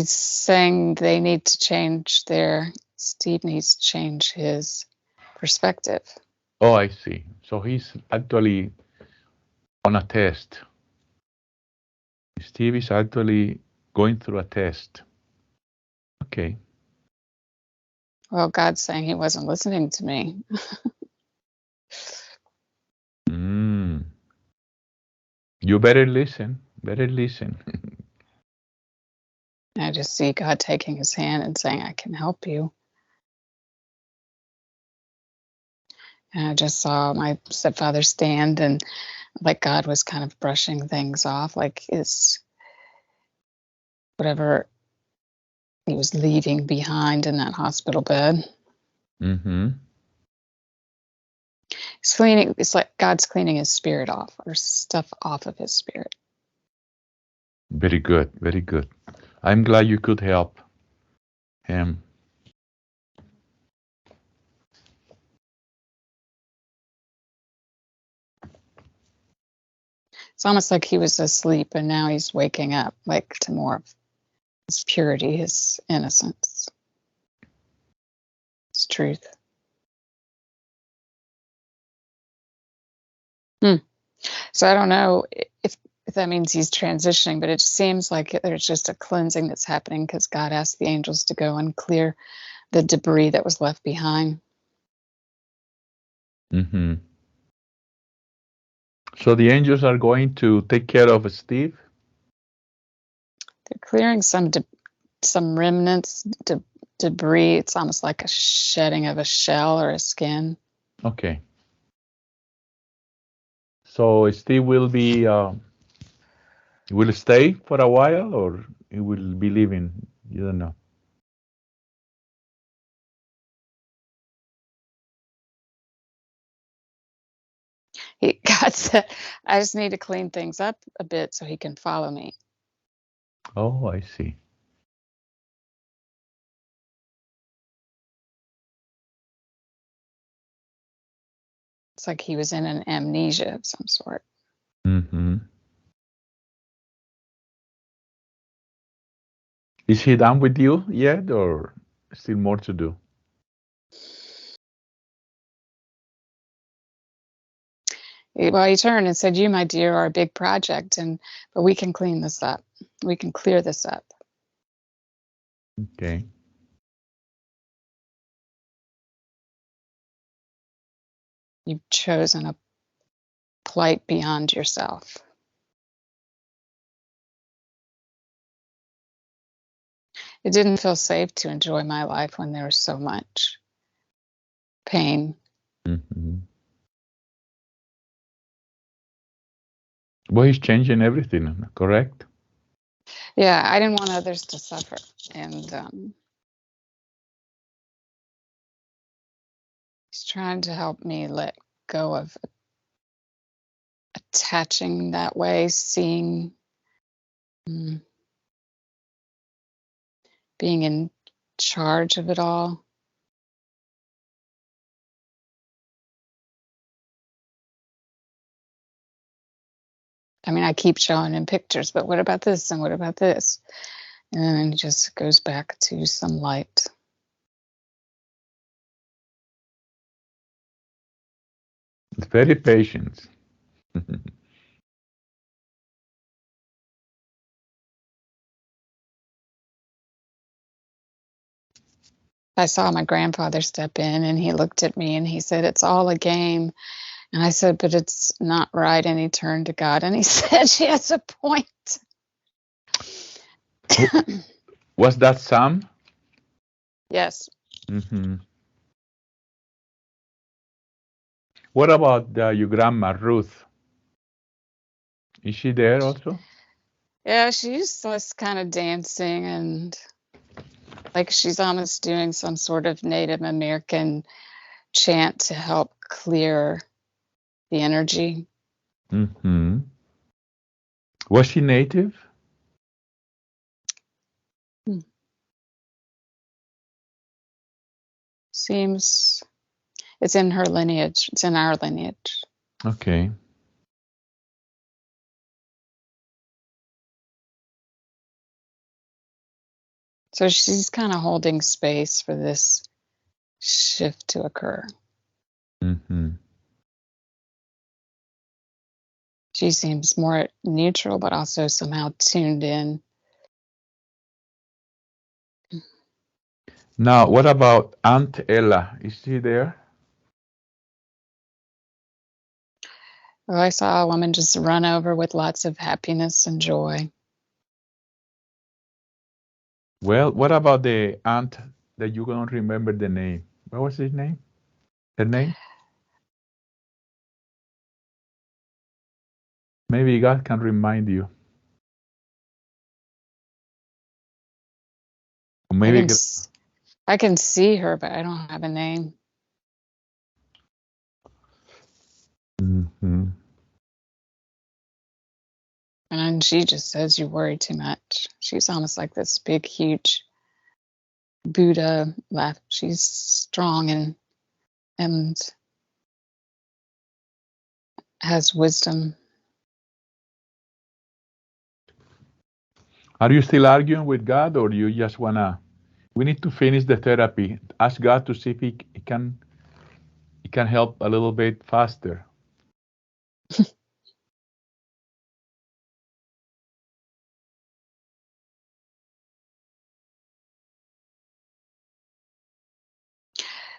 saying they need to change Steve needs to change his perspective. Oh, I see. So he's actually on a test. Steve is actually going through a test. Okay. Well, God's saying he wasn't listening to me. Mm. You better listen. Better listen. I just see God taking his hand and saying, I can help you. And I just saw my stepfather stand, and like God was kind of brushing things off, like his whatever he was leaving behind in that hospital bed. Mm-hmm. He's cleaning. It's like God's cleaning his spirit off, or stuff off of his spirit. Very good. Very good. I'm glad you could help him. It's almost like he was asleep and now he's waking up, like to more of his purity, his innocence, his truth. So I don't know if that means he's transitioning, but it seems like there's just a cleansing that's happening because God asked the angels to go and clear the debris that was left behind. Mm-hmm. So the angels are going to take care of Steve? They're clearing some remnants, debris. It's almost like a shedding of a shell or a skin. Okay. So Steve will will stay for a while, or he will be leaving? You don't know. God said, I just need to clean things up a bit so he can follow me. Oh, I see. It's like he was in an amnesia of some sort. Mm-hmm. Is he done with you yet, or still more to do? Well, he turned and said, you, my dear, are a big project, but we can clean this up. We can clear this up. Okay. You've chosen a plight beyond yourself. It didn't feel safe to enjoy my life when there was so much pain. Mm-hmm. Well, he's changing everything, correct? Yeah, I didn't want others to suffer. And he's trying to help me let go of attaching that way, seeing, being in charge of it all. I mean, I keep showing him pictures, but what about this and what about this? And then it just goes back to some light. It's very patient. I saw my grandfather step in, and he looked at me and he said, "It's all a game." And I said, "But it's not right." And he turned to God and he said, "She has a point." Was that Sam? Yes. What about your grandma, Ruth? Is she there also? Yeah, she's just kind of dancing and like she's almost doing some sort of Native American chant to help clear the energy. Was she native? Seems it's in her lineage. It's in our lineage. Okay. So she's kind of holding space for this shift to occur. She seems more neutral, but also somehow tuned in. Now, what about Aunt Ella? Is she there? Oh, I saw a woman just run over with lots of happiness and joy. Well, what about the aunt that you don't remember the name? What was his name? Her name? Maybe God can remind you. Or maybe I can see her, but I don't have a name. And she just says, "You worry too much." She's almost like this big, huge Buddha laugh. She's strong and has wisdom. Are you still arguing with God, or you just wanna? We need to finish the therapy. Ask God to see if he can help a little bit faster.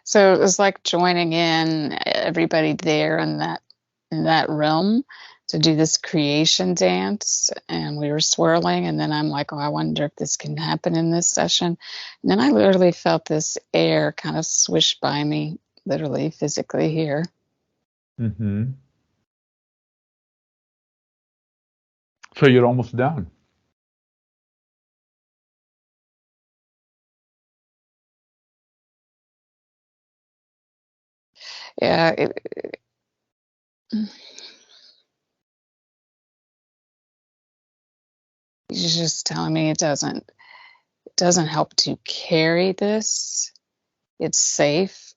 So it was like joining in everybody there in that realm to do this creation dance, and we were swirling, and then I'm like, "Oh, I wonder if this can happen in this session." And then I literally felt this air kind of swish by me, literally, physically here. So you're almost done. Yeah. He's just telling me it doesn't help to carry this. It's safe.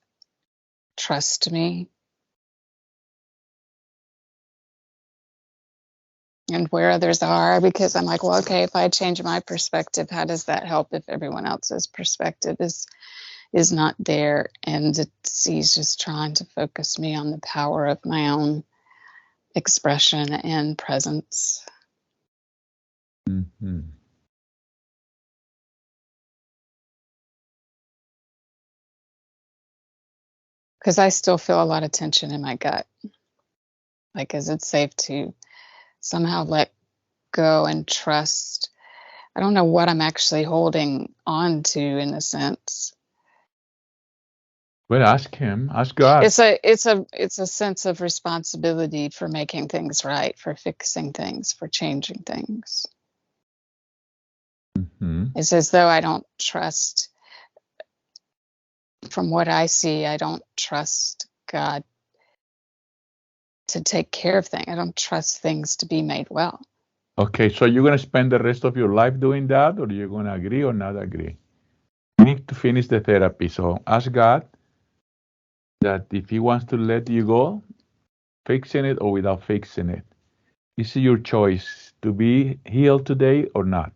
Trust me. And where others are, because I'm like, well, okay, if I change my perspective, how does that help if everyone else's perspective is not there? And he's just trying to focus me on the power of my own expression and presence. Because I still feel a lot of tension in my gut. Like, is it safe to somehow let go and trust? I don't know what I'm actually holding on to in a sense. Well, ask him. Ask God. It's a sense of responsibility for making things right, for fixing things, for changing things. It's as though I don't trust. From what I see, I don't trust God to take care of things. I don't trust things to be made well. Okay, so you're going to spend the rest of your life doing that, or you're going to agree or not agree? You need to finish the therapy. So ask God that if he wants to let you go, fixing it or without fixing it. It's your choice to be healed today or not.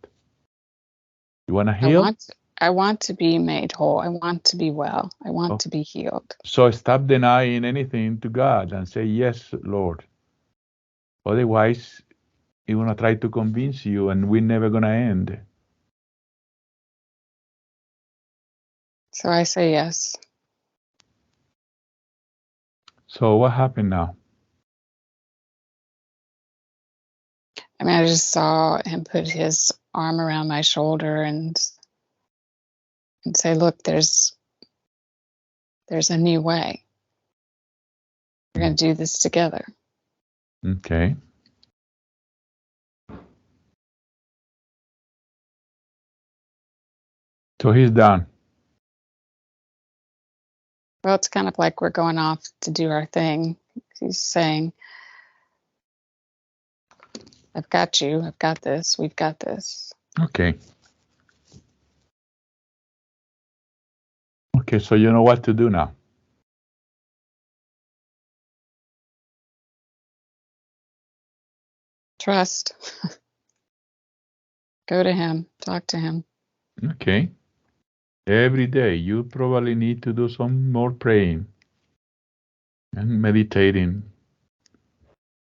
You want to heal? I want to be made whole. I want to be well. I want to be healed. So stop denying anything to God and say, yes, Lord. Otherwise, he's going to try to convince you and we're never going to end. So I say yes. So what happened now? I mean, I just saw him put his arm around my shoulder and say, look, there's a new way. We're going to do this together. Okay. So he's done. Well, it's kind of like we're going off to do our thing. He's saying, I've got you. I've got this. We've got this. Okay. Okay, so you know what to do now. Trust. Go to him. Talk to him. Okay. Every day you probably need to do some more praying and meditating.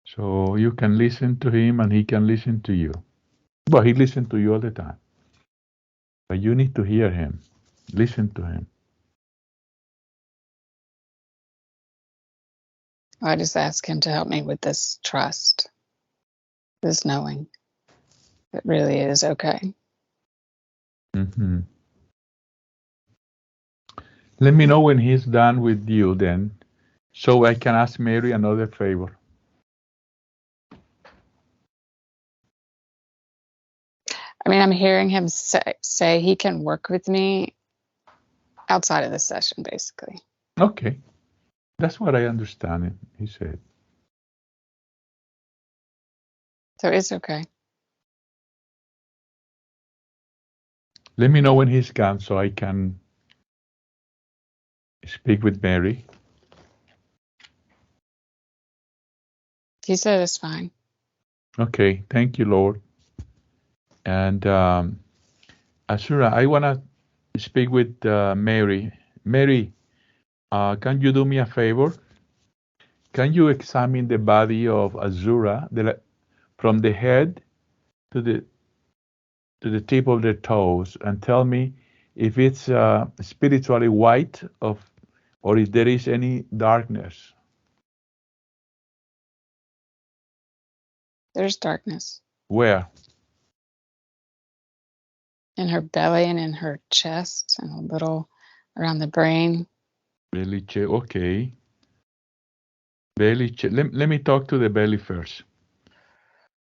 So you can listen to him and he can listen to you. Well, he listens to you all the time. But you need to hear him. Listen to him. I just ask him to help me with this trust, this knowing it really is okay. Mm-hmm. Let me know when he's done with you then, so I can ask Mary another favor. I mean, I'm hearing him say he can work with me outside of the session, basically. Okay. That's what I understand, he said. So it's okay. Let me know when he's gone so I can speak with Mary. He said it's fine. Okay. Thank you, Lord. And Asura, I want to speak with Mary. Mary, can you do me a favor? Can you examine the body of Azura from the head to the tip of their toes and tell me if it's spiritually white or if there is any darkness? There's darkness Where? in her belly and in her chest and a little around the brain. Belly check. Okay. Belly check. Let me talk to the belly first.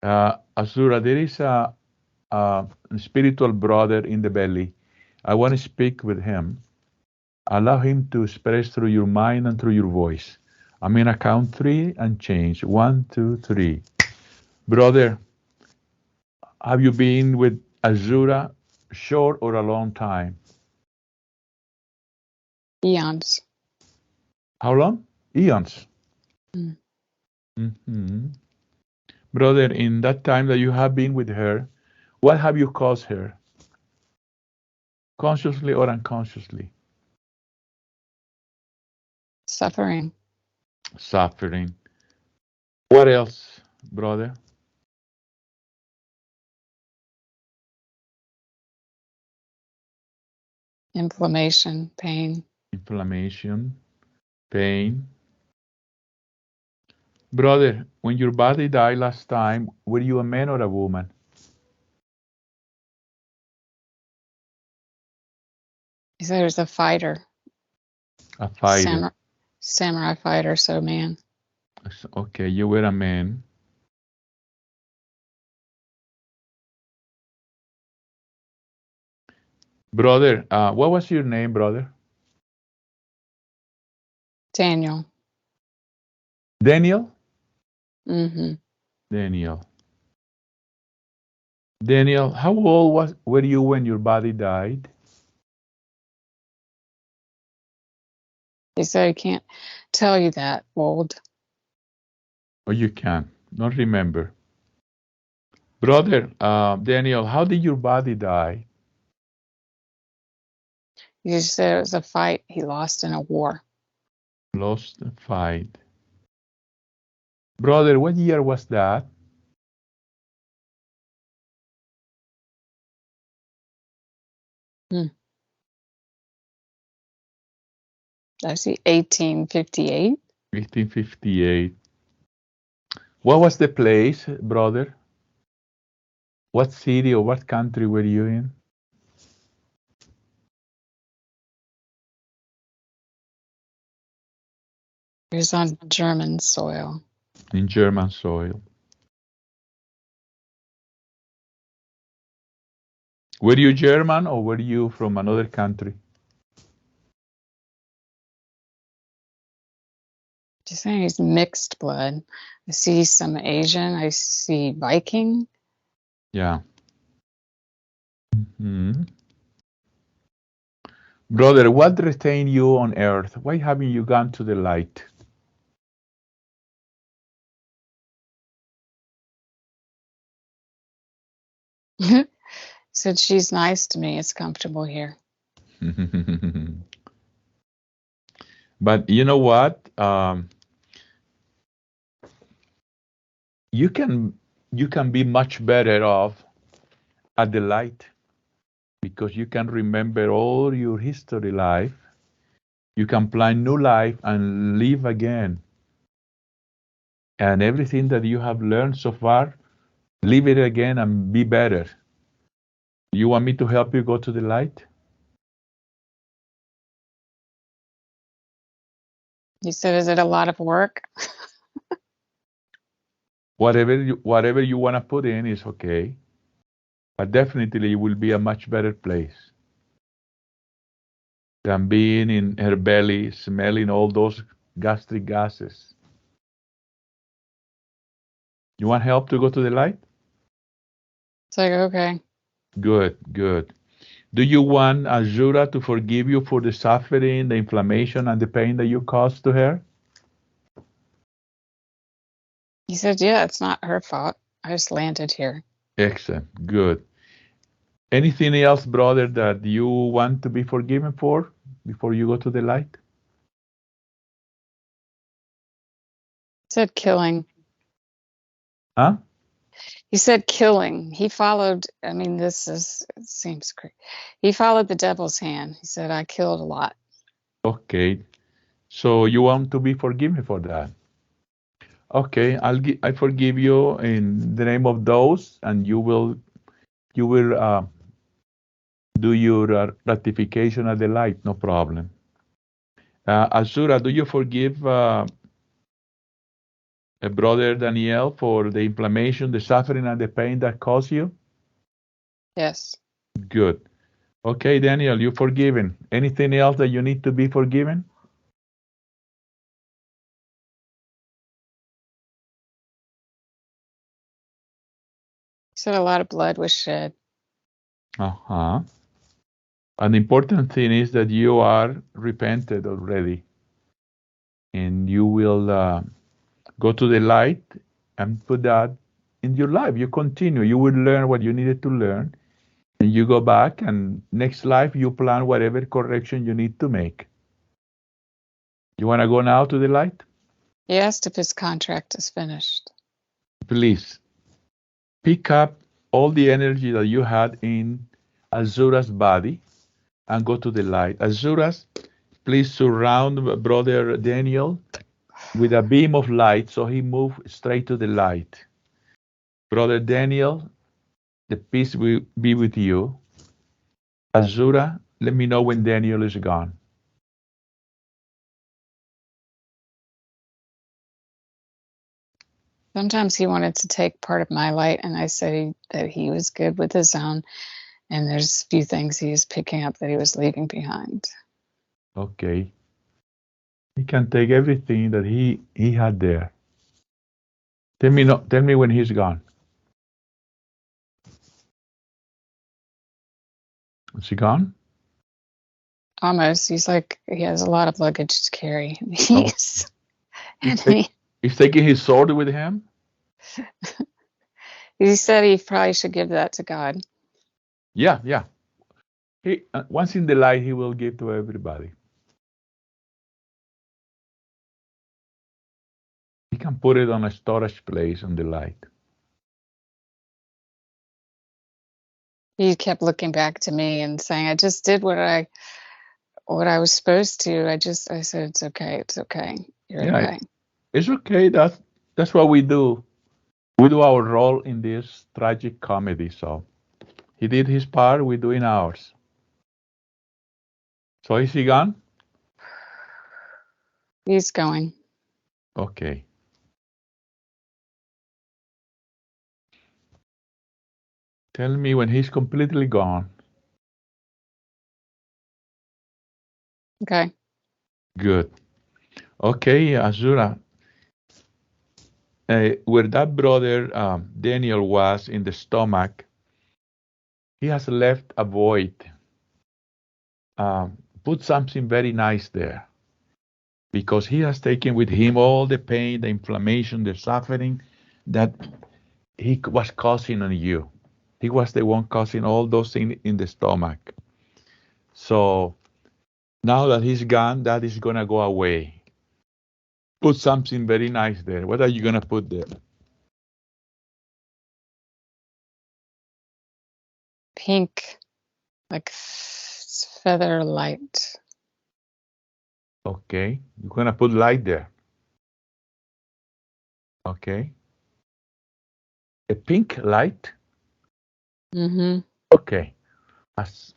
Azura, there is a spiritual brother in the belly. I want to speak with him. Allow him to express through your mind and through your voice. I'm going to count 3 and change. 1, 2, 3. Brother, have you been with Azura short or a long time? Eons. How long? Eons. Mm. Mm-hmm. Brother, in that time that you have been with her, what have you caused her? Consciously or unconsciously? Suffering. Suffering. What else, brother? Inflammation. Pain. Inflammation, pain. Brother, when your body died last time, were you a man or a woman? He said he was a fighter. A fighter. Samurai fighter, so man. Okay, you were a man. Brother, what was your name, brother? Daniel. Daniel? Mm-hmm. Daniel. Daniel, how old were you when your body died? He said he can't tell you that, old. Or you can, not remember. Brother, Daniel, how did your body die? He said it was a fight he lost in a war. Lost a fight. Brother, what year was that? I see 1858. 1858. What was the place, brother? What city or what country were you in? It was on German soil. In German soil. Were you German or were you from another country? Just saying he's mixed blood. I see some Asian. I see Viking. Yeah. Brother, what retained you on earth? Why haven't you gone to the light? Said she's nice to me. It's comfortable here. But you know what? You can be much better off at the light because you can remember all your history life. You can plan new life and live again. And everything that you have learned so far, live it again and be better. You want me to help you go to the light? You said, is it a lot of work? Whatever you want to put in is okay. But definitely it will be a much better place than being in her belly, smelling all those gastric gases. You want help to go to the light? It's like, okay. Good, good. Do you want Azura to forgive you for the suffering, the inflammation, and the pain that you caused to her? He said, yeah, it's not her fault. I just landed here. Excellent, good. Anything else, brother, that you want to be forgiven for before you go to the light? He said killing. Huh? He said killing. He followed, it seems crazy. He followed the devil's hand. He said, I killed a lot. Okay. So you want to be forgiven for that? Okay, I forgive you in the name of those, and you will do your ratification at the light, no problem. Azura, do you forgive brother Daniel for the inflammation, the suffering, and the pain that caused you? Yes. Good. Okay, Daniel, you're forgiven. Anything else that you need to be forgiven? He said a lot of blood was shed. Uh-huh. An important thing is that you are repented already. And you will go to the light and put that in your life. You continue. You will learn what you needed to learn. And you go back, and next life you plan whatever correction you need to make. You want to go now to the light? He asked if his contract is finished. Please pick up all the energy that you had in Azura's body and go to the light. Azura's, please surround Brother Daniel with a beam of light so he moves straight to the light. Brother Daniel, the peace will be with you. Azura, let me know when Daniel is gone. Sometimes he wanted to take part of my light, and I said that he was good with his own, and there's a few things he was picking up that he was leaving behind. Okay. He can take everything that he had there. Tell me when he's gone. Is he gone? Almost. He's like, he has a lot of luggage to carry. He's taking his sword with him? He said he probably should give that to God. Yeah. He once in the light, he will give to everybody. He can put it on a storage place on the light. He kept looking back to me and saying, I just did what I what I was supposed to. I said, it's okay. It's okay. You're Yeah, okay. it's okay. That's what we do. We do our role in this tragic comedy. So he did his part. We're doing ours. So is he gone? He's going. Okay. Tell me when he's completely gone. Okay. Good. Okay, Azura. Where that brother Daniel was in the stomach, he has left a void. Put something very nice there, because he has taken with him all the pain, the inflammation, the suffering that he was causing on you. He was the one causing all those things in the stomach. So now that he's gone, that is going to go away. Put something very nice there. What are you going to put there? Pink, like feather light. Okay. You're going to put light there. Okay. A pink light? Mm-hmm. Okay. As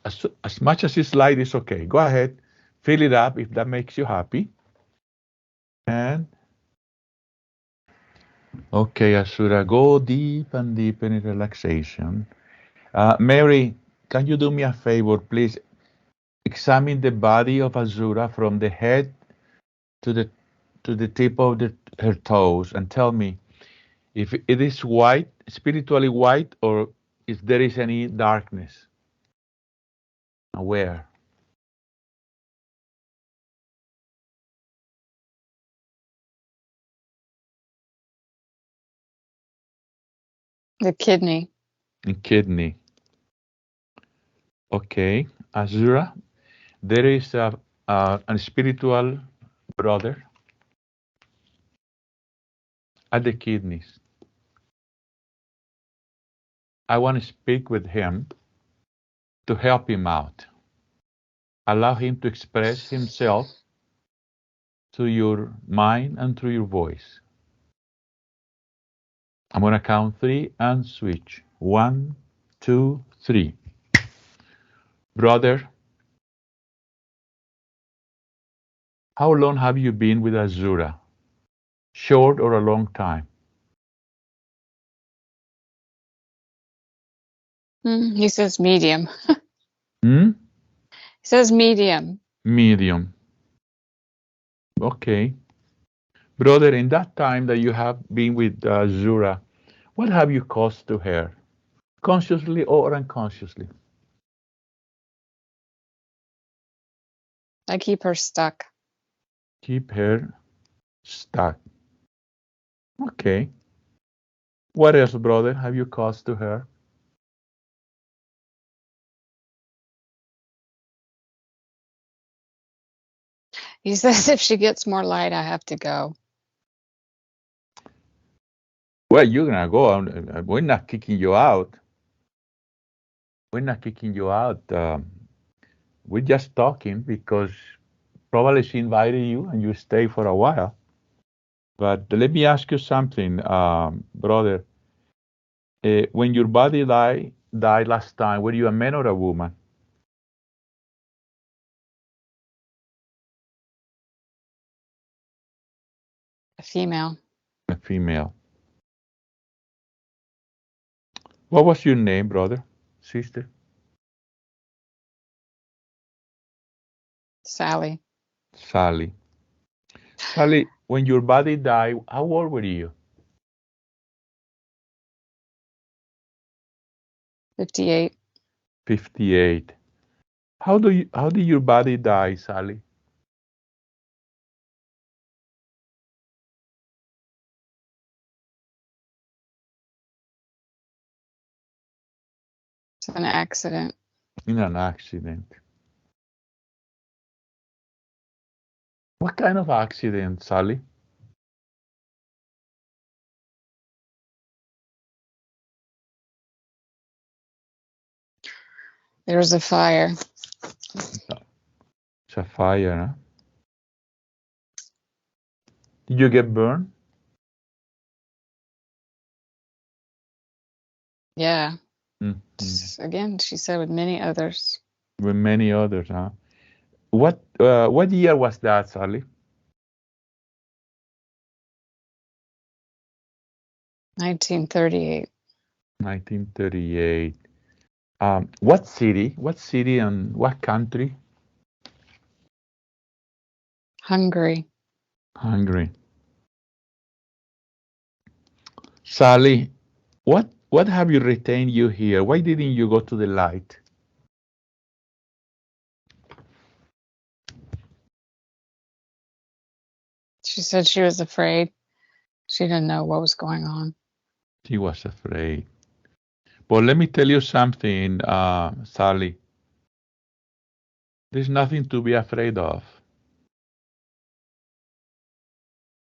much as it's light, it's okay. Go ahead. Fill it up if that makes you happy. And okay, Asura, go deep and deep in relaxation. Mary, can you do me a favor, please? Examine the body of Azura from the head to the tip of her toes, and tell me if it is white, spiritually white, or if there is any darkness. Where? The kidney. In kidney. Okay, Azura, there is a spiritual brother at the kidneys. I want to speak with him to help him out. Allow him to express himself through your mind and through your voice. I'm going to count 3 and switch. 1, 2, 3. Brother, how long have you been with Azura? Short or a long time? He says medium. Hmm? He says medium. Medium. Okay. Brother, in that time that you have been with Azura, what have you caused to her? Consciously or unconsciously? I keep her stuck. Keep her stuck. Okay. What else, brother, have you caused to her? He says if she gets more light, I have to go. Well, you're gonna go. We're not kicking you out. We're not kicking you out. We're just talking because probably she invited you and you stay for a while. But let me ask you something, brother. When your body died last time, were you a man or a woman? A female. A female. What was your name, brother, sister? Sally. Sally. Sally, when your body died, how old were you? 58. 58. How did your body die, Sally? It's an accident. In an accident. What kind of accident, Sally? There was a fire. It's a fire, huh? Did you get burned? Yeah. Mm-hmm. Again, she said with many others. With many others, huh? What year was that, Sally? 1938. 1938. What city? What city and what country? Hungry. Hungary. Sally, what have you retained you here? Why didn't you go to the light? She said she was afraid. She didn't know what was going on. She was afraid. But let me tell you something, Sally. There's nothing to be afraid of.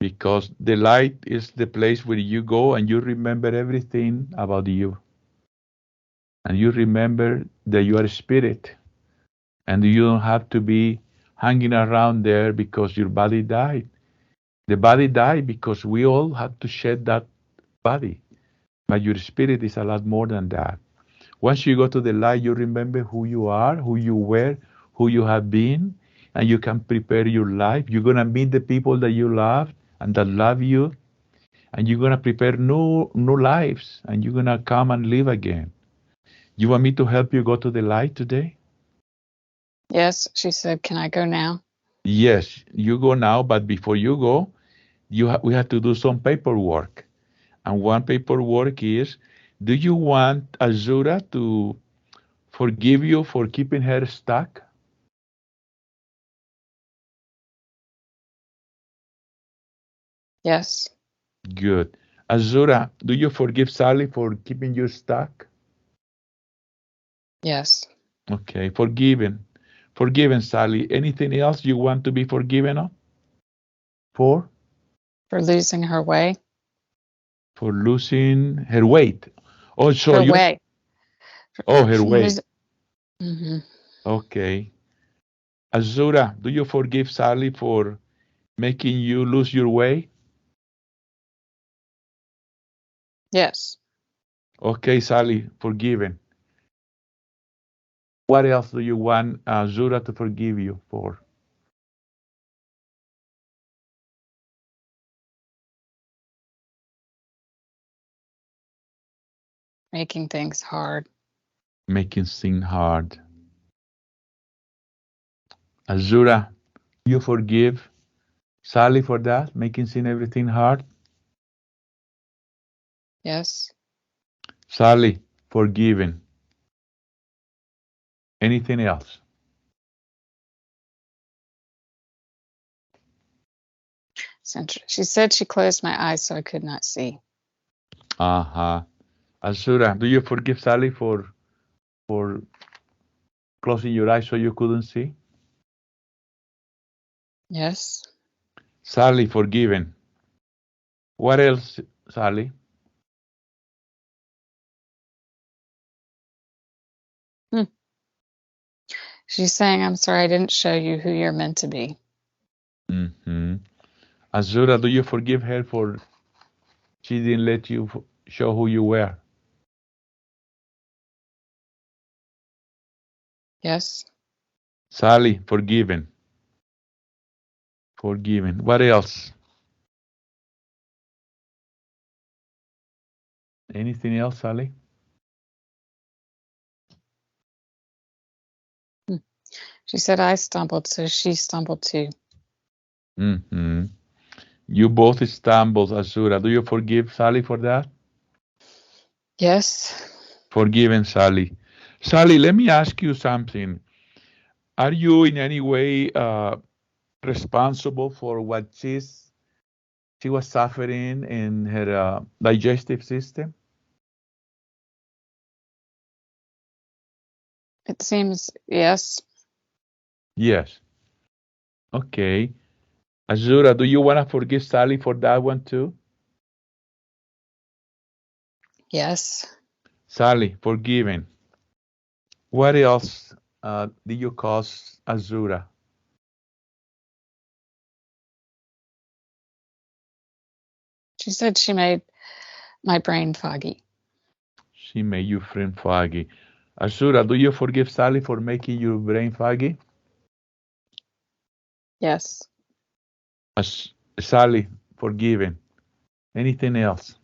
Because the light is the place where you go and you remember everything about you. And you remember that you are a spirit. And you don't have to be hanging around there because your body died. The body died because we all had to shed that body. But your spirit is a lot more than that. Once you go to the light, you remember who you are, who you were, who you have been, and you can prepare your life. You're going to meet the people that you love and that love you, and you're going to prepare new lives, and you're going to come and live again. You want me to help you go to the light today? Yes, she said, can I go now? Yes, you go now, but before you go, we have to do some paperwork. And one paperwork is, do you want Azura to forgive you for keeping her stuck? Yes. Good. Azura, do you forgive Sally for keeping you stuck? Yes. Okay, forgiven. Forgiven, Sally. Anything else you want to be forgiven of? For? For losing her way. For losing her weight. Oh, so Her you. way. Oh, her weight. Mm-hmm. Okay. Azura, do you forgive Sally for making you lose your way? Yes. Okay, Sally, forgiven. What else do you want Azura to forgive you for? Making things hard. Making things hard. Azura, you forgive Sally for that, making sin everything hard? Yes. Sally, forgiven. Anything else? She said she closed my eyes so I could not see. Uh-huh. Azura, do you forgive Sally for closing your eyes so you couldn't see? Yes. Sally, forgiven. What else, Sally? She's saying, I'm sorry I didn't show you who you're meant to be. Mm-hmm. Azura, do you forgive her for she didn't let you show who you were? Yes. Sally, forgiven. Forgiven. What else? Anything else, Sally? She said I stumbled, so she stumbled too. Mm-hmm. You both stumbled, Azura. Do you forgive Sally for that? Yes. Forgiven, Sally. Sally, let me ask you something. Are you in any way responsible for what she was suffering in her digestive system? It seems, yes. Yes. Okay. Azura, do you want to forgive Sally for that one too? Yes. Sally, forgiven. What else did you cause Azura? She said she made my brain foggy. She made your brain foggy. Azura, do you forgive Sally for making your brain foggy? Yes. Sally, forgiven. Anything else?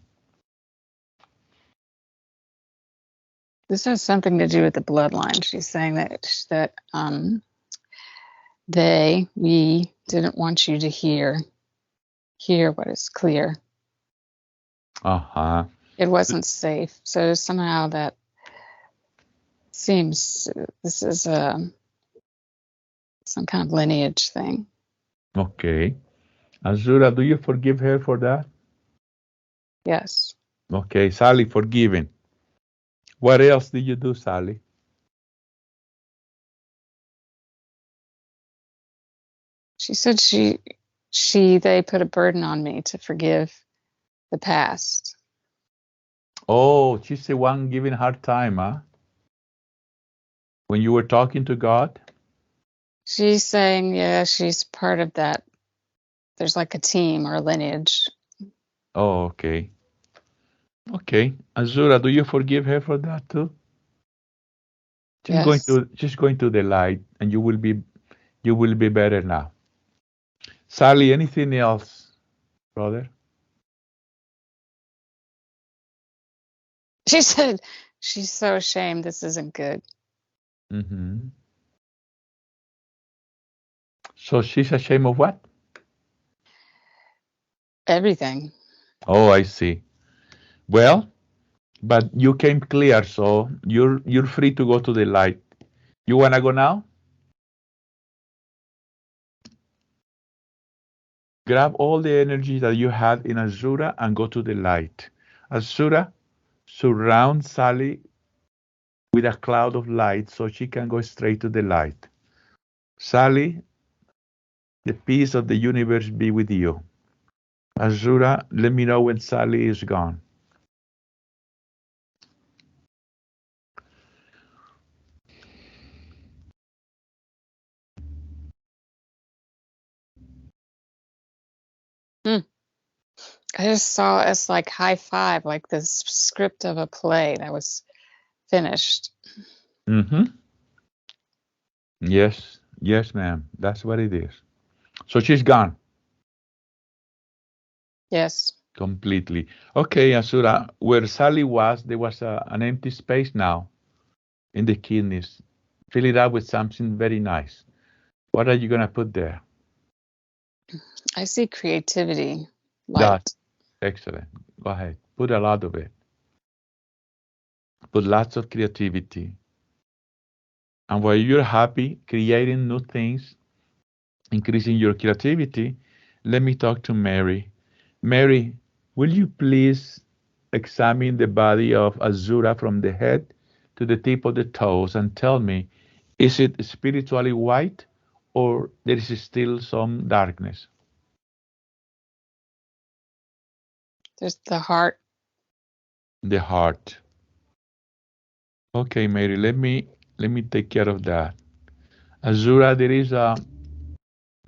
This has something to do with the bloodline. She's saying that we didn't want you to hear what is clear. Uh-huh. It wasn't safe. So somehow that seems this is some kind of lineage thing. Okay. Azura, do you forgive her for that? Yes. Okay, Sally, forgiven. What else did you do, Sally? She said they put a burden on me to forgive the past. Oh, she's the one giving hard time, huh? When you were talking to God? She's saying, yeah, she's part of that. There's like a team or a lineage. Oh, okay. Okay. Azura, do you forgive her for that too? Yes. She's going to the light, and you will be better now. Sally, anything else, brother? She said she's so ashamed this isn't good. Mm-hmm. So she's ashamed of what? Everything. Oh, I see. Well, but you came clear, so you're free to go to the light. You wanna go now? Grab all the energy that you had in Azura and go to the light. Azura, surround Sally with a cloud of light so she can go straight to the light. Sally, the peace of the universe be with you. Azura, let me know when Sally is gone. I just saw us like high five, like the script of a play that was finished. Mm-hmm. Yes, ma'am. That's what it is. So she's gone. Yes. Completely. Okay, Azura, where Sally was, there was an empty space now in the kidneys. Fill it up with something very nice. What are you going to put there? I see creativity, light. That's excellent. Go ahead. Put a lot of it. Put lots of creativity. And while you're happy creating new things, increasing your creativity, let me talk to Mary. Mary, will you please examine the body of Azura from the head to the tip of the toes and tell me, is it spiritually white or there is still some darkness? There's the heart. The heart. Okay, Mary, let me take care of that. Azura, there is a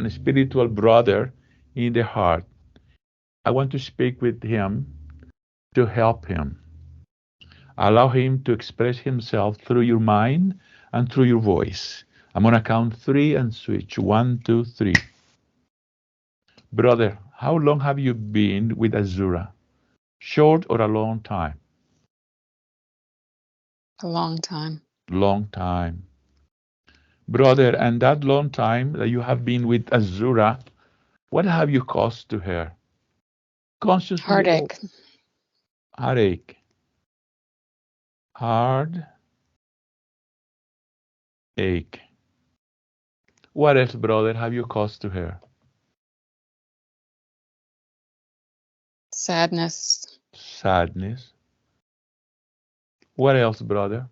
spiritual brother in the heart. I want to speak with him to help him. Allow him to express himself through your mind and through your voice. I'm going to count 3 and switch. 1, 2, 3. Brother, how long have you been with Azura? Short or a long time? A long time. Long time. Brother, and that long time that you have been with Azura, what have you caused to her? Consciously. Heartache. Heartache. Hard ache. What else, brother, have you caused to her? Sadness. Sadness. What else, brother?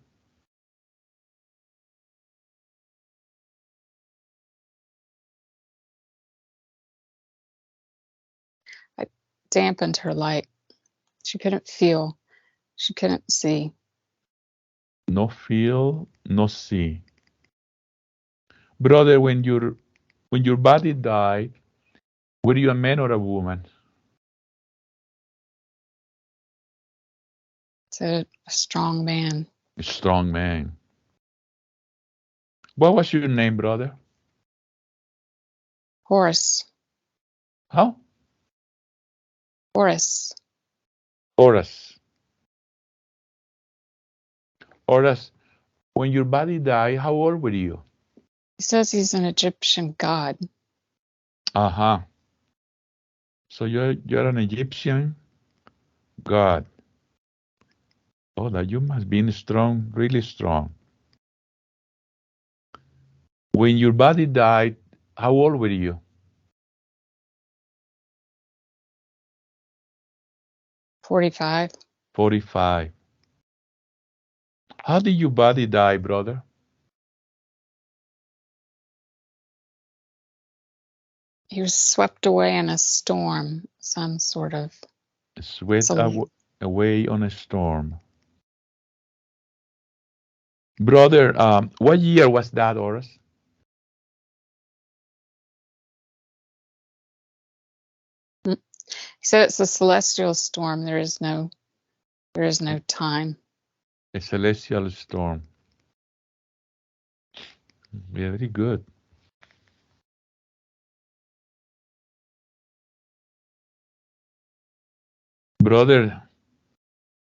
I dampened her light. She couldn't feel. She couldn't see. No feel, no see. Brother, when your body died, were you a man or a woman? It's a strong man. A strong man. What was your name, brother? Horus. How? Horus. Horus. Horus, when your body died, how old were you? He says he's an Egyptian god. Uh-huh. So you're an Egyptian god. Oh, that you must be strong, really strong. When your body died, how old were you? 45. 45. How did your body die, brother? He was swept away in a storm, some sort of. Swept away on a storm. Brother, what year was that, Horus? He said it's a celestial storm. There is no time. A celestial storm. Very good. Brother,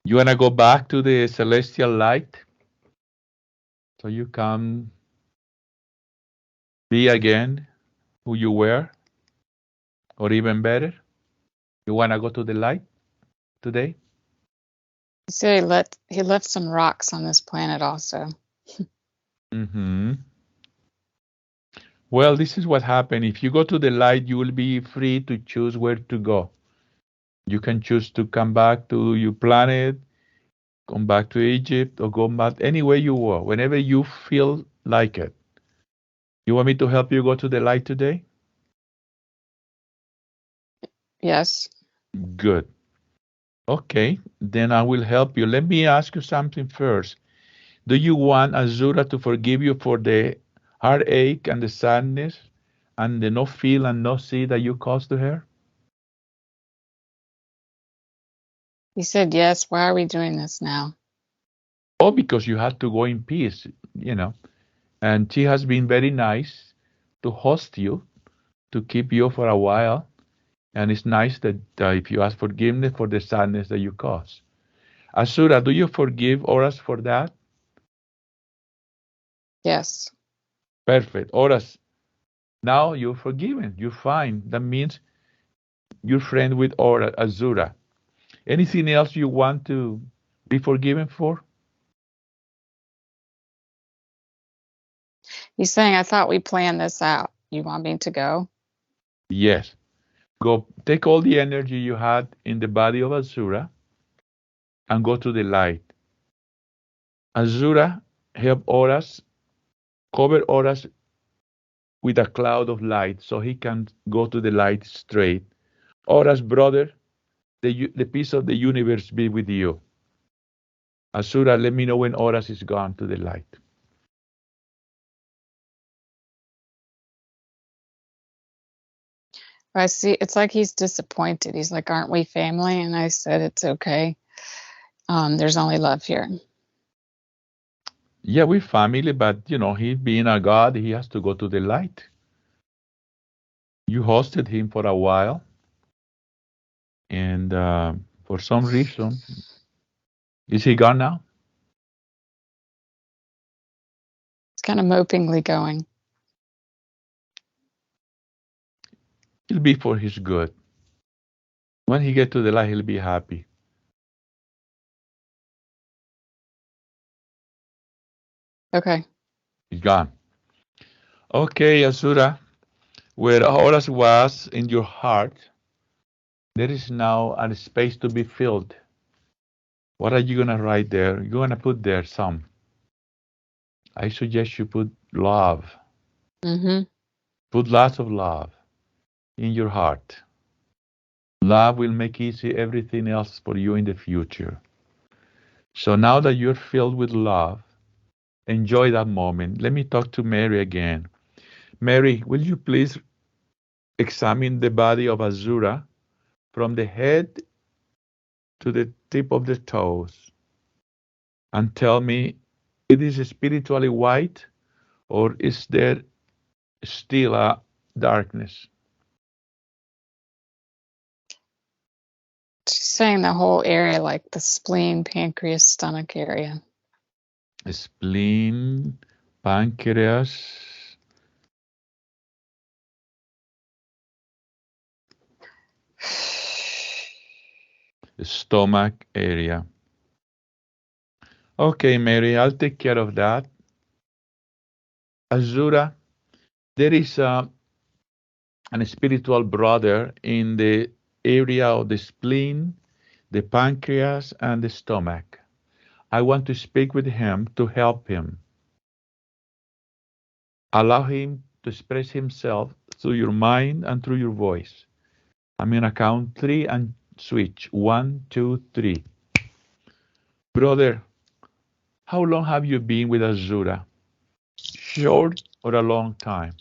you want to go back to the celestial light? So you can be again who you were? Or even better? You want to go to the light today? He said he left some rocks on this planet also. Mm-hmm. Well, this is what happened. If you go to the light, you will be free to choose where to go. You can choose to come back to your planet, come back to Egypt, or go back anywhere you were, whenever you feel like it. You want me to help you go to the light today? Yes. Good. Okay, then I will help you. Let me ask you something first. Do you want Azura to forgive you for the heartache and the sadness and the no feel and no see that you caused to her? He said, yes. Why are we doing this now? Oh, because you had to go in peace, And she has been very nice to host you, to keep you for a while. And it's nice that if you ask forgiveness for the sadness that you caused. Asura, do you forgive Oras for that? Yes. Perfect. Oras, now you're forgiven. You're fine. That means you're friend with Azura. Anything else you want to be forgiven for? He's saying, I thought we planned this out. You want me to go? Yes. Go take all the energy you had in the body of Azura and go to the light. Azura, help Oras, cover Oras with a cloud of light so he can go to the light straight. Oras, brother, the peace of the universe be with you. Azura, let me know when Oras is gone to the light. I see. It's like he's disappointed. He's like, aren't we family? And I said, it's okay. There's only love here. Yeah, we're family, but he being a god, he has to go to the light. You hosted him for a while, and for some reason, is he gone now? It's kind of mopingly going. It'll be for his good. When he get to the light, he'll be happy. Okay. He's gone. Okay, Asura, where Horus was in your heart, there is now a space to be filled. What are you gonna write there? You're gonna put there some. I suggest you put love. Mm-hmm. Put lots of love in your heart. Love will make easy everything else for you in the future. So now that you're filled with love, enjoy that moment. Let me talk to Mary again. Mary, will you please examine the body of Azura from the head to the tip of the toes? and tell me, it is spiritually white, or is there still a darkness? She's saying the whole area, like the spleen, pancreas, stomach area. Spleen, pancreas, stomach area. Okay, Mary, I'll take care of that. Azura, there is an spiritual brother in the area of the spleen, the pancreas, and the stomach. I want to speak with him to help him. Allow him to express himself through your mind and through your voice. I'm going to count 3 and switch. 1, 2, 3. Brother, how long have you been with Azura? Short or a long time?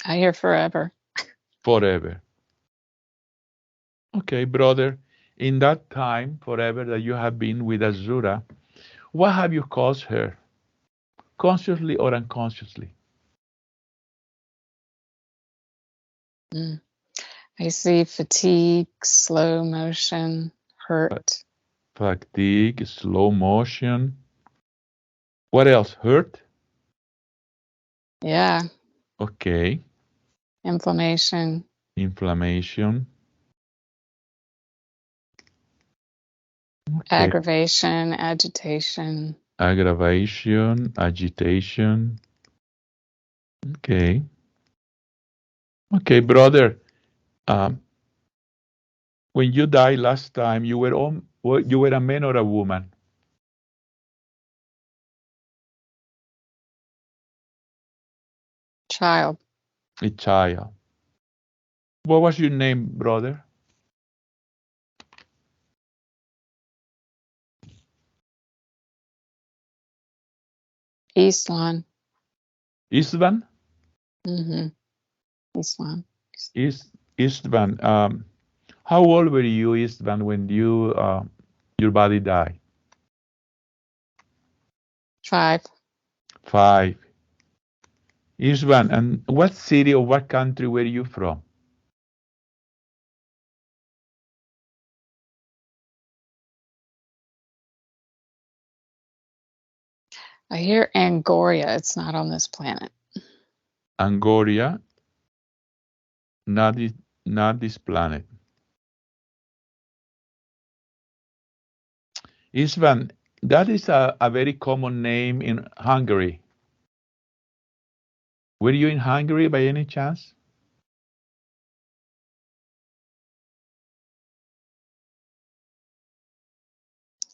I hear forever. Forever. Okay, brother, in that time, forever that you have been with Azura, what have you caused her? Consciously or unconsciously? I see fatigue, slow motion, hurt. Fatigue, slow motion. What else? Hurt? Yeah. Okay. Inflammation. Inflammation. Okay. Aggravation, agitation. Aggravation, agitation. Okay. Okay, brother. When you died last time, you were a man or a woman? Child. A child. What was your name, brother? Islan. Istvan? Islan. Istvan. How old were you, Istvan, when your body died? 5. 5. Istvan, and what city or what country were you from? I hear Angoria. It's not on this planet. Angoria, not this planet. Istvan, that is a very common name in Hungary. Were you in Hungary by any chance?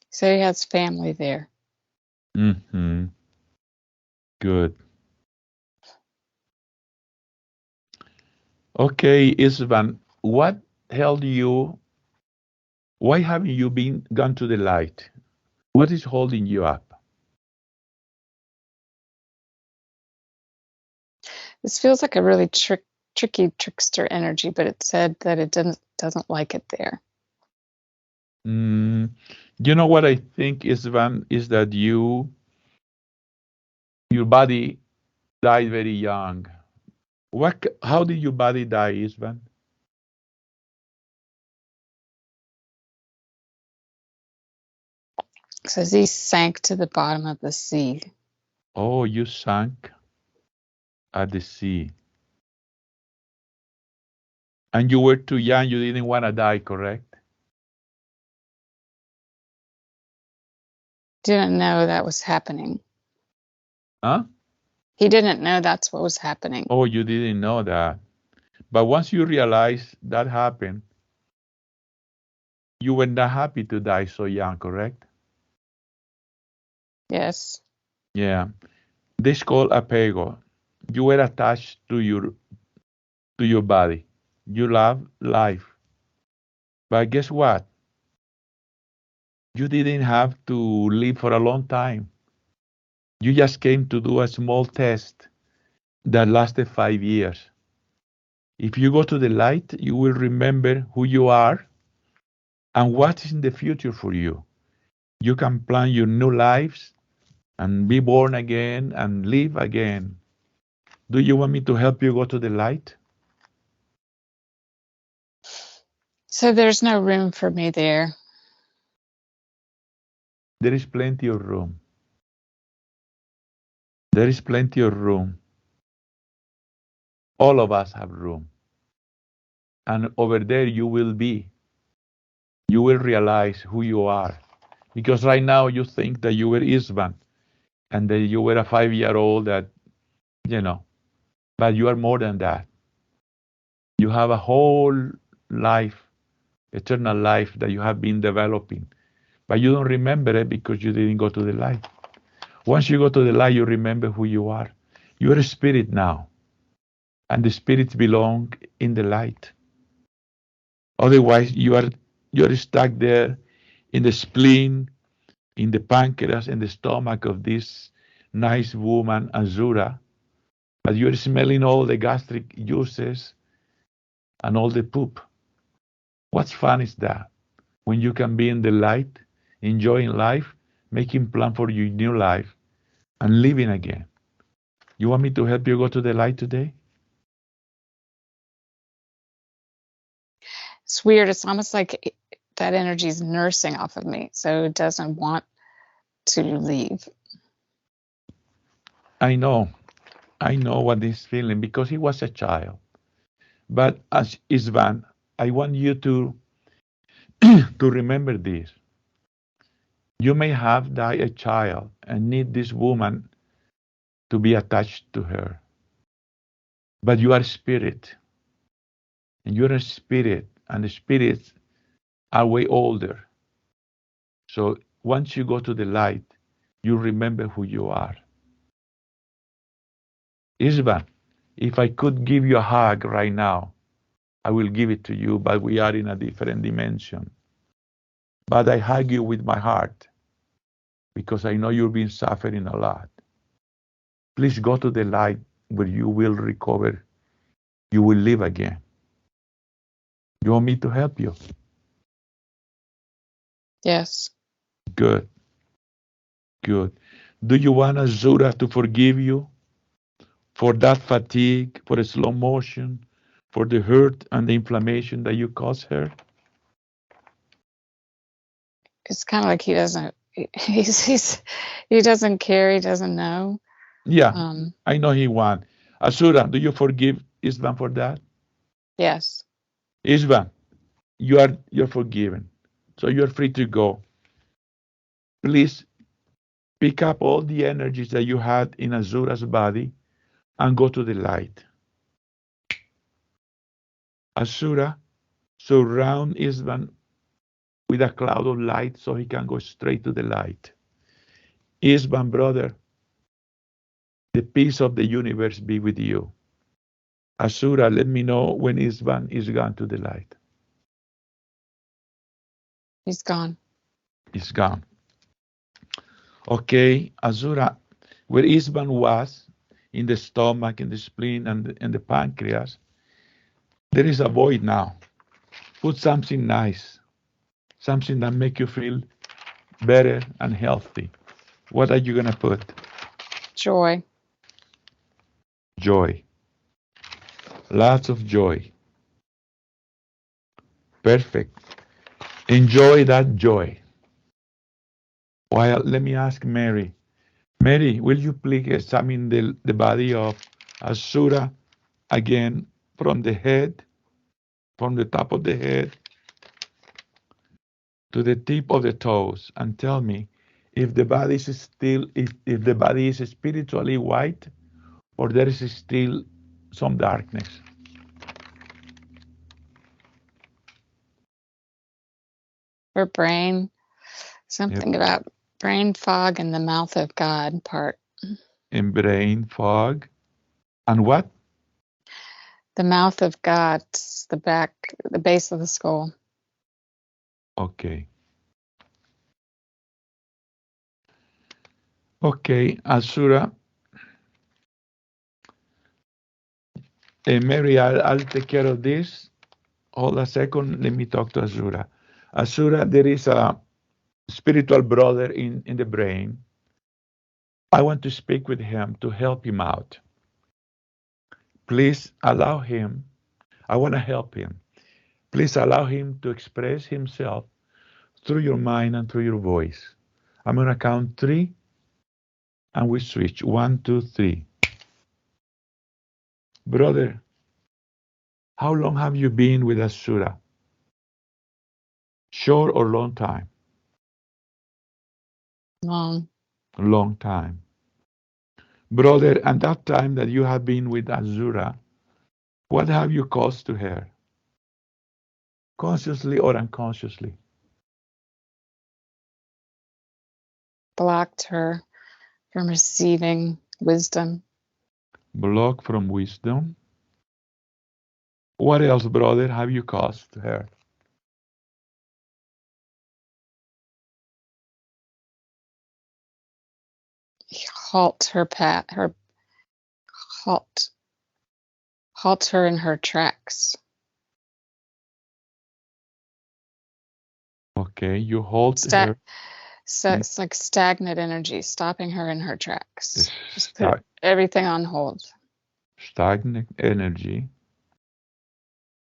So he has family there. Mm-hmm. Good. Okay, Istvan, what held you? Why haven't you gone to the light? What is holding you up? This feels like a really tricky trickster energy, but it said that it doesn't like it there. You know what I think, Istvan, is that your body died very young. How did your body die, Istvan? It says he sank to the bottom of the sea. Oh, you sank at the sea. And you were too young, you didn't want to die, correct? Didn't know that was happening. Huh? He didn't know that's what was happening. Oh, you didn't know that. But once you realized that happened, you were not happy to die so young, correct? Yes. Yeah. This is called apego. You were attached to your body. You love life. But guess what? You didn't have to live for a long time. You just came to do a small test that lasted 5 years. If you go to the light, you will remember who you are And what is in the future for you? You can plan your new lives and be born again and live again. Do you want me to help you go to the light? So there's no room for me there. There is plenty of room. There is plenty of room. All of us have room. And over there you will be. You will realize who you are. Because right now you think that you were Isvan and that you were a 5-year-old that, but you are more than that. You have a whole life, eternal life that you have been developing. But you don't remember it because you didn't go to the light. Once you go to the light, you remember who you are. You are a spirit now. And the spirits belong in the light. Otherwise, you're stuck there in the spleen, in the pancreas, in the stomach of this nice woman, Azura. But you're smelling all the gastric juices and all the poop. What's fun is that? When you can be in the light, enjoying life, making plan for your new life, and living again. You want me to help you go to the light today? It's weird. It's almost like that energy is nursing off of me, so it doesn't want to leave. I know what he's feeling because he was a child. But as Isvan, I want you to remember this. You may have died a child and need this woman to be attached to her. But you are spirit. And you're a spirit, and the spirits are way older. So once you go to the light, you remember who you are. Isvan, if I could give you a hug right now, I will give it to you, but we are in a different dimension. But I hug you with my heart because I know you've been suffering a lot. Please go to the light where you will recover. You will live again. You want me to help you? Yes. Good. Good. Do you want Azura to forgive you for that fatigue, for the slow motion, for the hurt and the inflammation that you caused her? It's kind of like he doesn't. He doesn't care. He doesn't know. Yeah, I know he won. Azura, do you forgive Isvan for that? Yes. Isvan, you're forgiven. So you're free to go. Please pick up all the energies that you had in Azura's body and go to the light. Azura, surround Isvan with a cloud of light so he can go straight to the light. Isvan, brother, the peace of the universe be with you. Azura, let me know when Isvan is gone to the light. He's gone. He's gone. Okay, Azura, where Isvan was, in the stomach, in the spleen, and the pancreas, there is a void now. Put something nice, something that make you feel better and healthy. What are you gonna put? Joy. Joy. Lots of joy. Perfect. Enjoy that joy. Well, let me ask Mary. Mary, will you please examine the body of Azura again from the head, from the top of the head to the tip of the toes, and tell me if the body is still, if the body is spiritually white or there is still some darkness. Her brain. Something about brain fog and the mouth of God part. In brain fog. And what? The mouth of God, the base of the skull. Okay. Okay, Azura. Mary, I'll take care of this. Hold a second. Let me talk to Azura. Asura, there is a spiritual brother in the brain. I want to speak with him to help him out. Please allow him. I want to help him. Please allow him to express himself through your mind and through your voice. I'm going to count 3 and we switch. 1, 2, 3. Brother, how long have you been with Asura? Short or long time? Long. Long time. Brother, at that time that you have been with Asura, what have you caused to her? Consciously or unconsciously? Blocked her from receiving wisdom. Block from wisdom. What else, brother, have you caused to her? Halt her path. Halt her in her tracks. Okay, you hold her. So it's like stagnant energy, stopping her in her tracks. Just put Stag- everything on hold. Stagnant energy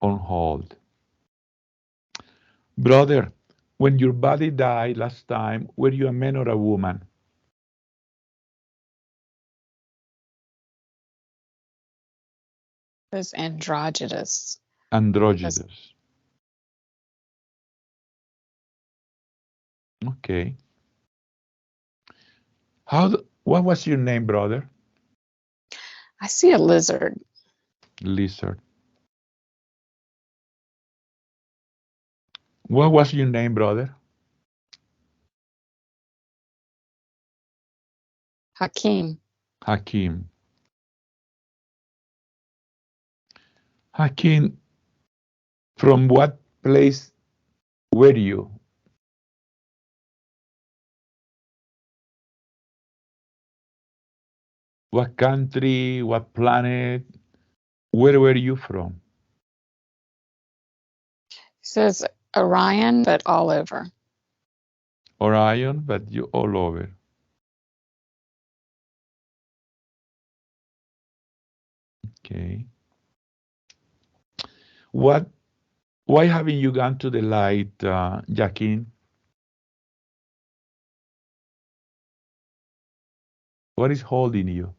on hold. Brother, when your body died last time, were you a man or a woman? It was androgynous. Androgynous. Okay. What was your name, brother? I see a lizard. Lizard. What was your name, brother? Hakeem. Hakeem. Hakeem, from what place were you? What country? What planet? Where were you from? He says Orion, but all over. Orion, but you all over. Okay. Why haven't you gone to the light, Joaquin? What is holding you?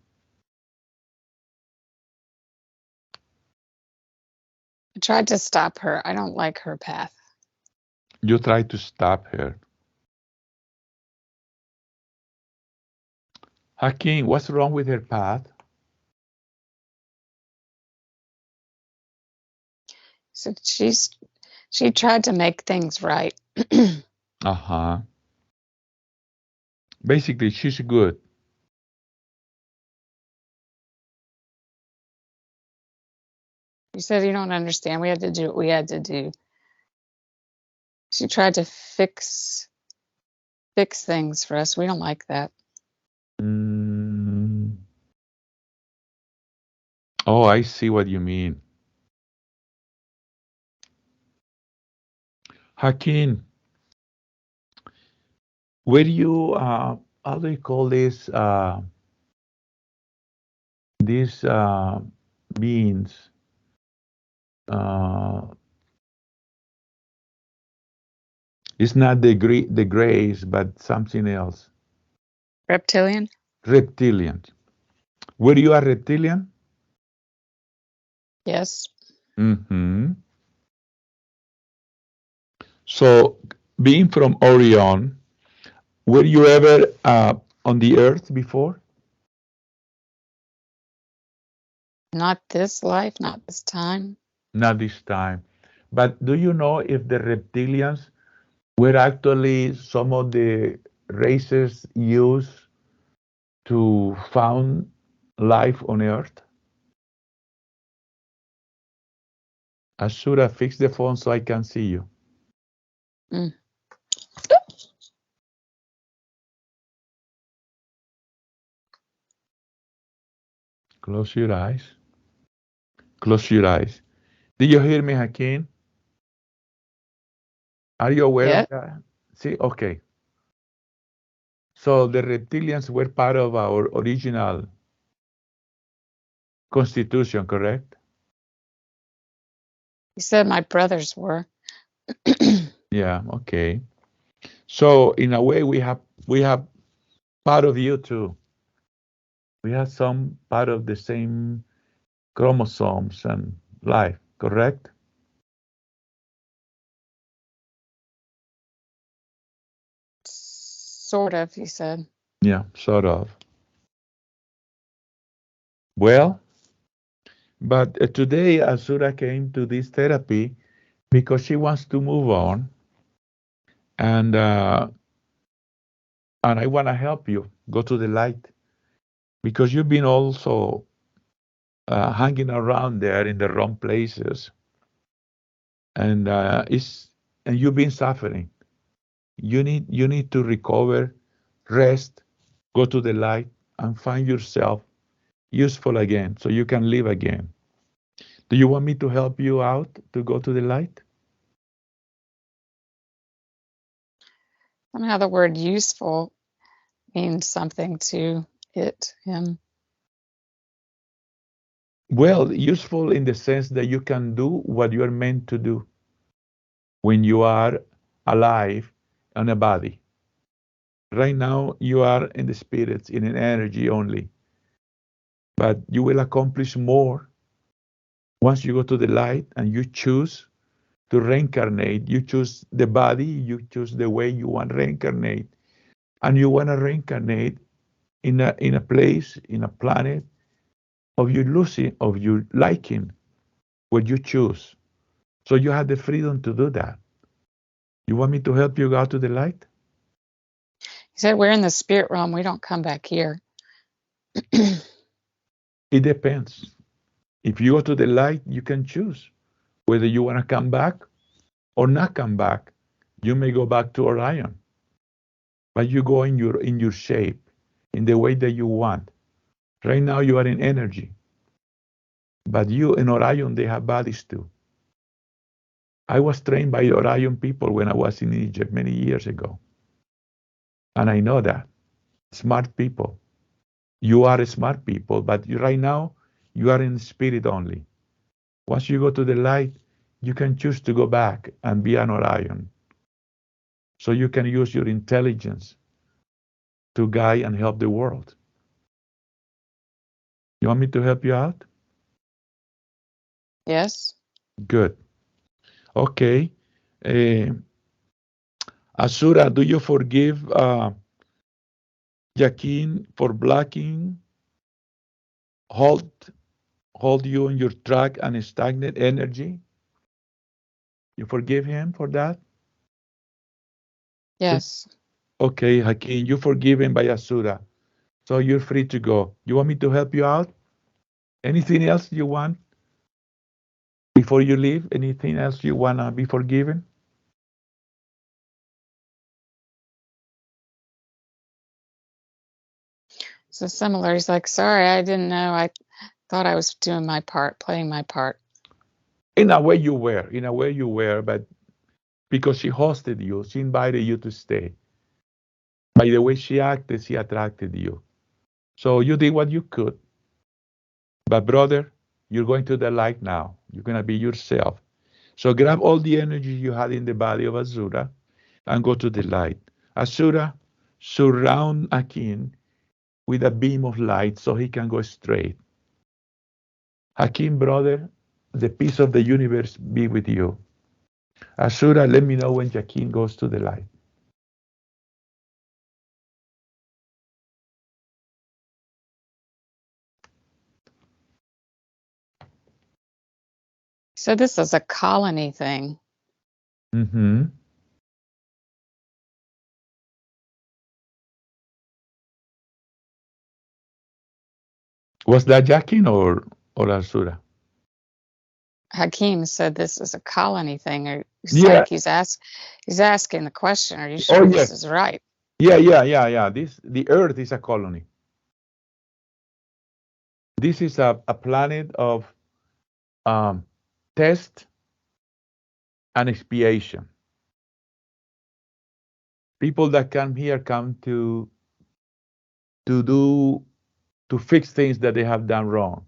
I tried to stop her. I don't like her path. You try to stop her. Hakeem, what's wrong with her path? So she tried to make things right. Uh-huh. Basically, she's good. He said, you don't understand. We had to do what we had to do. She tried to fix things for us. We don't like that. Oh, I see what you mean. Hakeem, were you, how do you call this, these beings? It's not the grays, but something else. Reptilian? Reptilian. Were you a reptilian? Yes. Mm-hmm. So, being from Orion, were you ever on the Earth before? Not this life, not this time. Not this time. But do you know if the reptilians were actually some of the races used to found life on Earth? Ashura, fix the phone so I can see you. Mm. Close your eyes. Close your eyes. Did you hear me, Hakeem? Are you aware Yeah. of that? See, okay. So the reptilians were part of our original constitution, correct? He said my brothers were. Yeah, okay. So in a way we have part of you too. We have some part of the same chromosomes and life, correct? Sort of, he said. Yeah, sort of. Well, but today Asura came to this therapy because she wants to move on, and uh, and I want to help you go to the light because you've been also hanging around there in the wrong places, and and you've been suffering. You need to recover, rest, go to the light, and find yourself useful again, so you can live again. Do you want me to help you out to go to the light? Somehow the word useful means something to him. Well, useful in the sense that you can do what you are meant to do when you are alive on a body. Right now, you are in the spirits, in an energy only, but you will accomplish more once you go to the light and you choose to reincarnate. You choose the body, you choose the way you want to reincarnate, and you want to reincarnate in a place, in a planet of your losing, of your liking, what you choose. So you have the freedom to do that. You want me to help you go to the light? He said, we're in the spirit realm. We don't come back here. It depends. If you go to the light, you can choose whether you want to come back or not come back. You may go back to Orion, but you go in your shape, in the way that you want. Right now you are in energy, but you in Orion they have bodies too. I was trained by Orion people when I was in Egypt many years ago, and I know that smart people. You are smart people, but right now you are in spirit only. Once you go to the light, you can choose to go back and be an Orion. So you can use your intelligence to guide and help the world. You want me to help you out? Yes. Good. Okay. Uh, Asura, do you forgive Jakin for blocking, hold, hold you in your track and stagnant energy? You forgive him for that? Yes. Okay, Hakim, you forgiven by Asura. So you're free to go. You want me to help you out? Anything else you want before you leave? Anything else you want to be forgiven? So similar. He's like, sorry, I didn't know. I thought I was doing my part, playing my part. In a way you were. In a way you were, but because she hosted you, she invited you to stay. By the way she acted, she attracted you. So you did what you could. But brother, you're going to the light now. You're going to be yourself. So grab all the energy you had in the body of Asura and go to the light. Asura, surround Akin with a beam of light so he can go straight. Hakim, brother, the peace of the universe be with you. Asura, let me know when Hakim goes to the light. He said this is a colony thing. Mm-hmm. Was that Jakin or Asura? Hakeem said this is a colony thing. Or it's Yeah. like he's asking the question, are you Oh sure this yes. is right? Yeah. The Earth is a colony. This is a planet of um, test and expiation. People that come here come to fix things that they have done wrong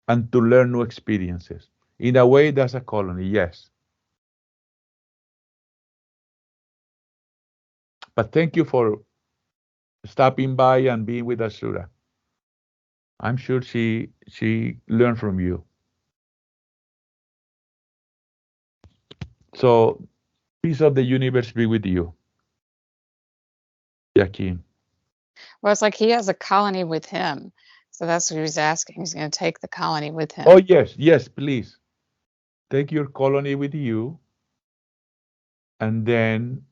and to learn new experiences. In a way, that's a colony, yes. But thank you for stopping by and being with Azura. I'm sure she learned from you. So peace of the universe be with you, Joaquin. Well, it's like he has a colony with him. So that's what he was asking. He's going to take the colony with him. Oh, yes, please. Take your colony with you. And then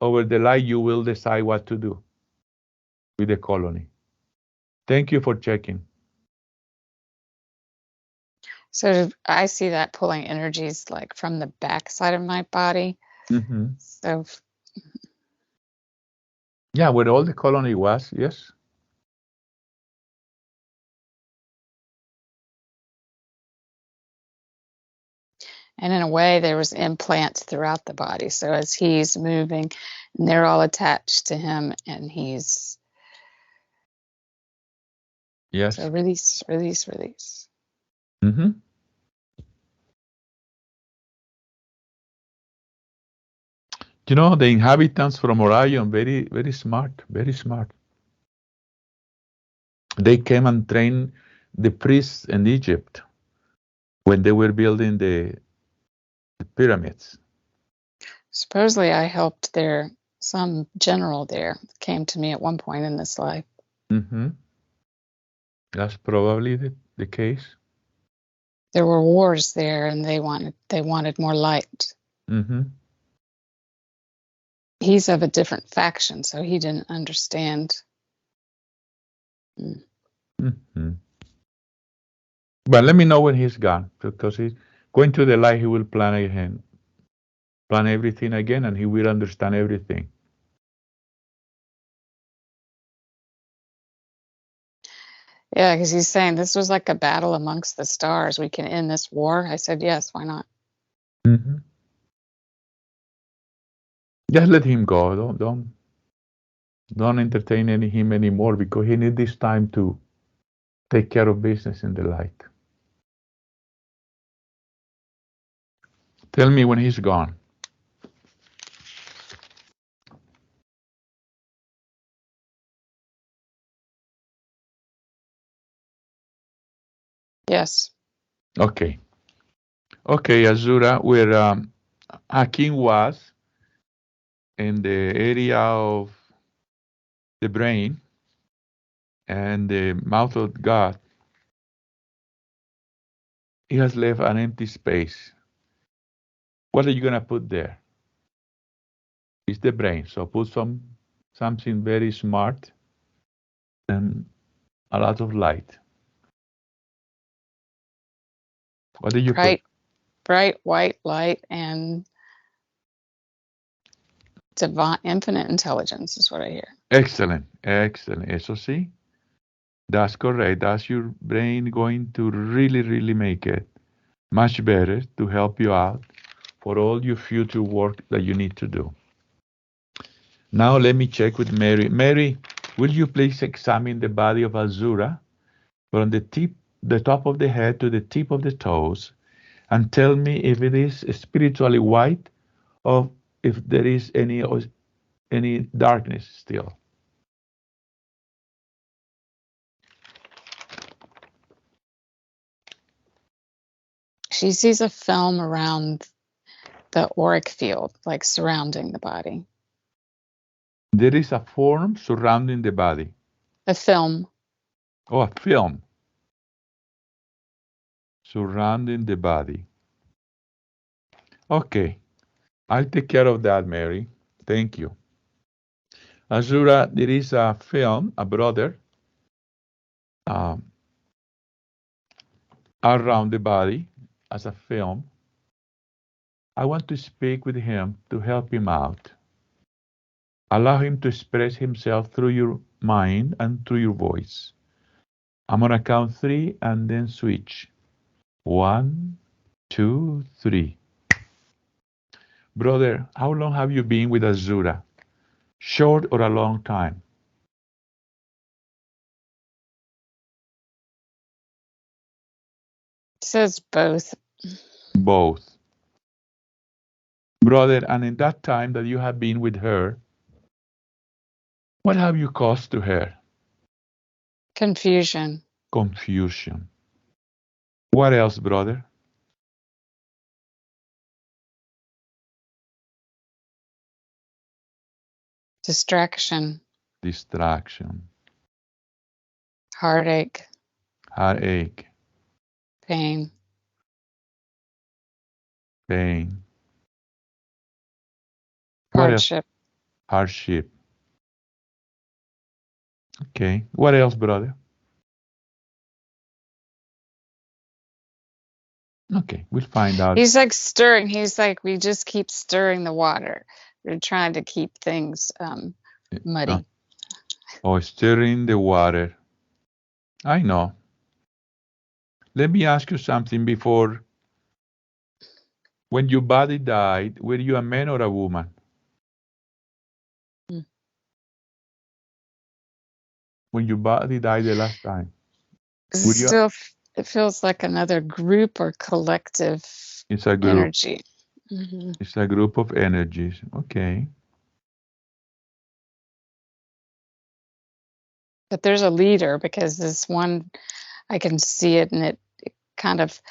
over the light, you will decide what to do with the colony. Thank you for checking. So I see that pulling energies like from the back side of my body. Mm-hmm. So yeah, where all the colony was, yes. and in a way there was implants throughout the body. So as he's moving, and they're all attached to him, and he's Yes. So release, release, release. Mm-hmm. You know, the inhabitants from Orion, very, very smart, very smart. They came and trained the priests in Egypt when they were building the pyramids. Supposedly I helped some general there came to me at one point in this life. Mm-hmm. That's probably the case. There were wars there, and they wanted more light. Mm-hmm. He's of a different faction, so he didn't understand. Mm-hmm. But let me know when he's gone, because he's going to the light. He will plan everything again, and he will understand everything. Yeah, because he's saying this was like a battle amongst the stars. We can end this war. I said, yes, why not? Mm-hmm. Just let him go. Don't entertain him anymore, because he needs this time to take care of business in the light. Tell me when he's gone. Yes. Okay, Azura, where Hakim was in the area of the brain and the mouth of God, he has left an empty space. What are you gonna put there? It's the brain. So put something very smart and a lot of light. What did you put? Bright white light and divine infinite intelligence is what I hear. Excellent. Eso sí, that's correct. That's your brain going to really, really make it much better to help you out for all your future work that you need to do. Now let me check with Mary. Mary, will you please examine the body of Azura from the top of the head to the tip of the toes, and tell me if it is spiritually white or if there is any darkness still. She sees a film around the auric field, like surrounding the body. There is a form surrounding the body. A film. Oh, a film surrounding the body. Okay, I'll take care of that, Mary. Thank you. Azura, there is a film, a brother, around the body as a film. I want to speak with him to help him out. Allow him to express himself through your mind and through your voice. I'm going to count 3 and then switch. 1, 2, 3. Brother, how long have you been with Azura? Short or a long time? It says both. Both. Brother, and in that time that you have been with her, what have you caused to her? Confusion. Confusion. What else, brother? Distraction. Distraction. Heartache. Heartache. Pain. Pain. What else? Hardship. Hardship. Okay. What else, brother? Okay, we'll find out. He's like stirring. He's like, we just keep stirring the water. We're trying to keep things muddy. Oh, stirring the water. I know. Let me ask you something before. When your body died, were you a man or a woman? When your body died the last time? Still, it feels like another group or collective It's a group. energy. It's a group of energies. Okay. But there's a leader, because this one, I can see it, and it kind of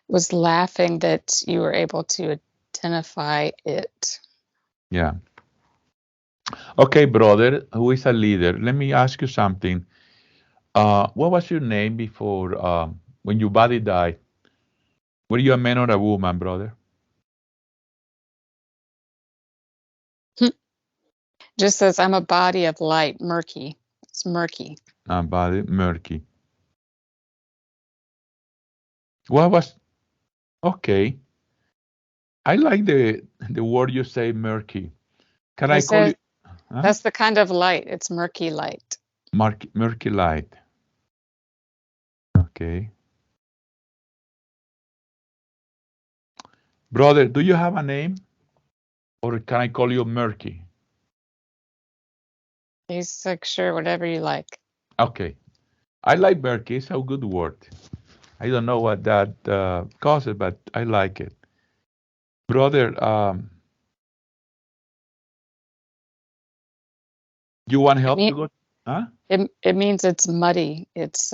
was laughing that you were able to identify it. Yeah. Okay, brother, who is a leader? Let me ask you something. What was your name before when your body died? Were you a man or a woman, brother? Just says, I'm a body of light, murky. It's murky. A body, murky. What was? Okay. I like the word you say, murky. Can I call you? Huh? That's the kind of light. It's murky light. Murky light. Okay. Brother, do you have a name? Or can I call you Murky? He's like, sure, whatever you like. Okay. I like Murky. It's a good word. I don't know what that causes, but I like it. Brother, you want help to go? Huh? It means it's muddy. It's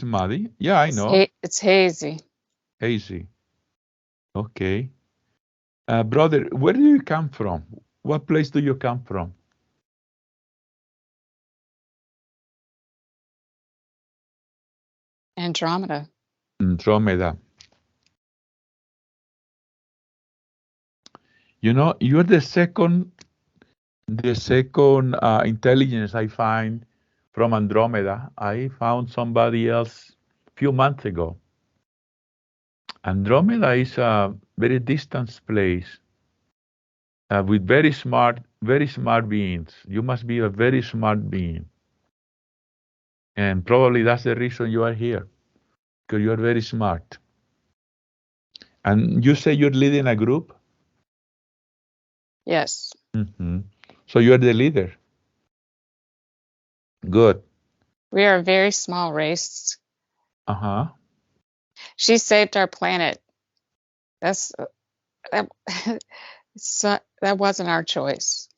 muddy. Yeah, I know. It's hazy. Hazy. Okay. Brother, where do you come from? What place do you come from? Andromeda. Andromeda. You know, you're the second intelligence I find from Andromeda. I found somebody else a few months ago. Andromeda is a very distant place with very smart beings. You must be a very smart being. And probably that's the reason you are here, because you are very smart. And you say you're leading a group? Yes. Mm-hmm. So you're the leader. Good. We are a very small race. Uh-huh. She saved our planet. That wasn't our choice.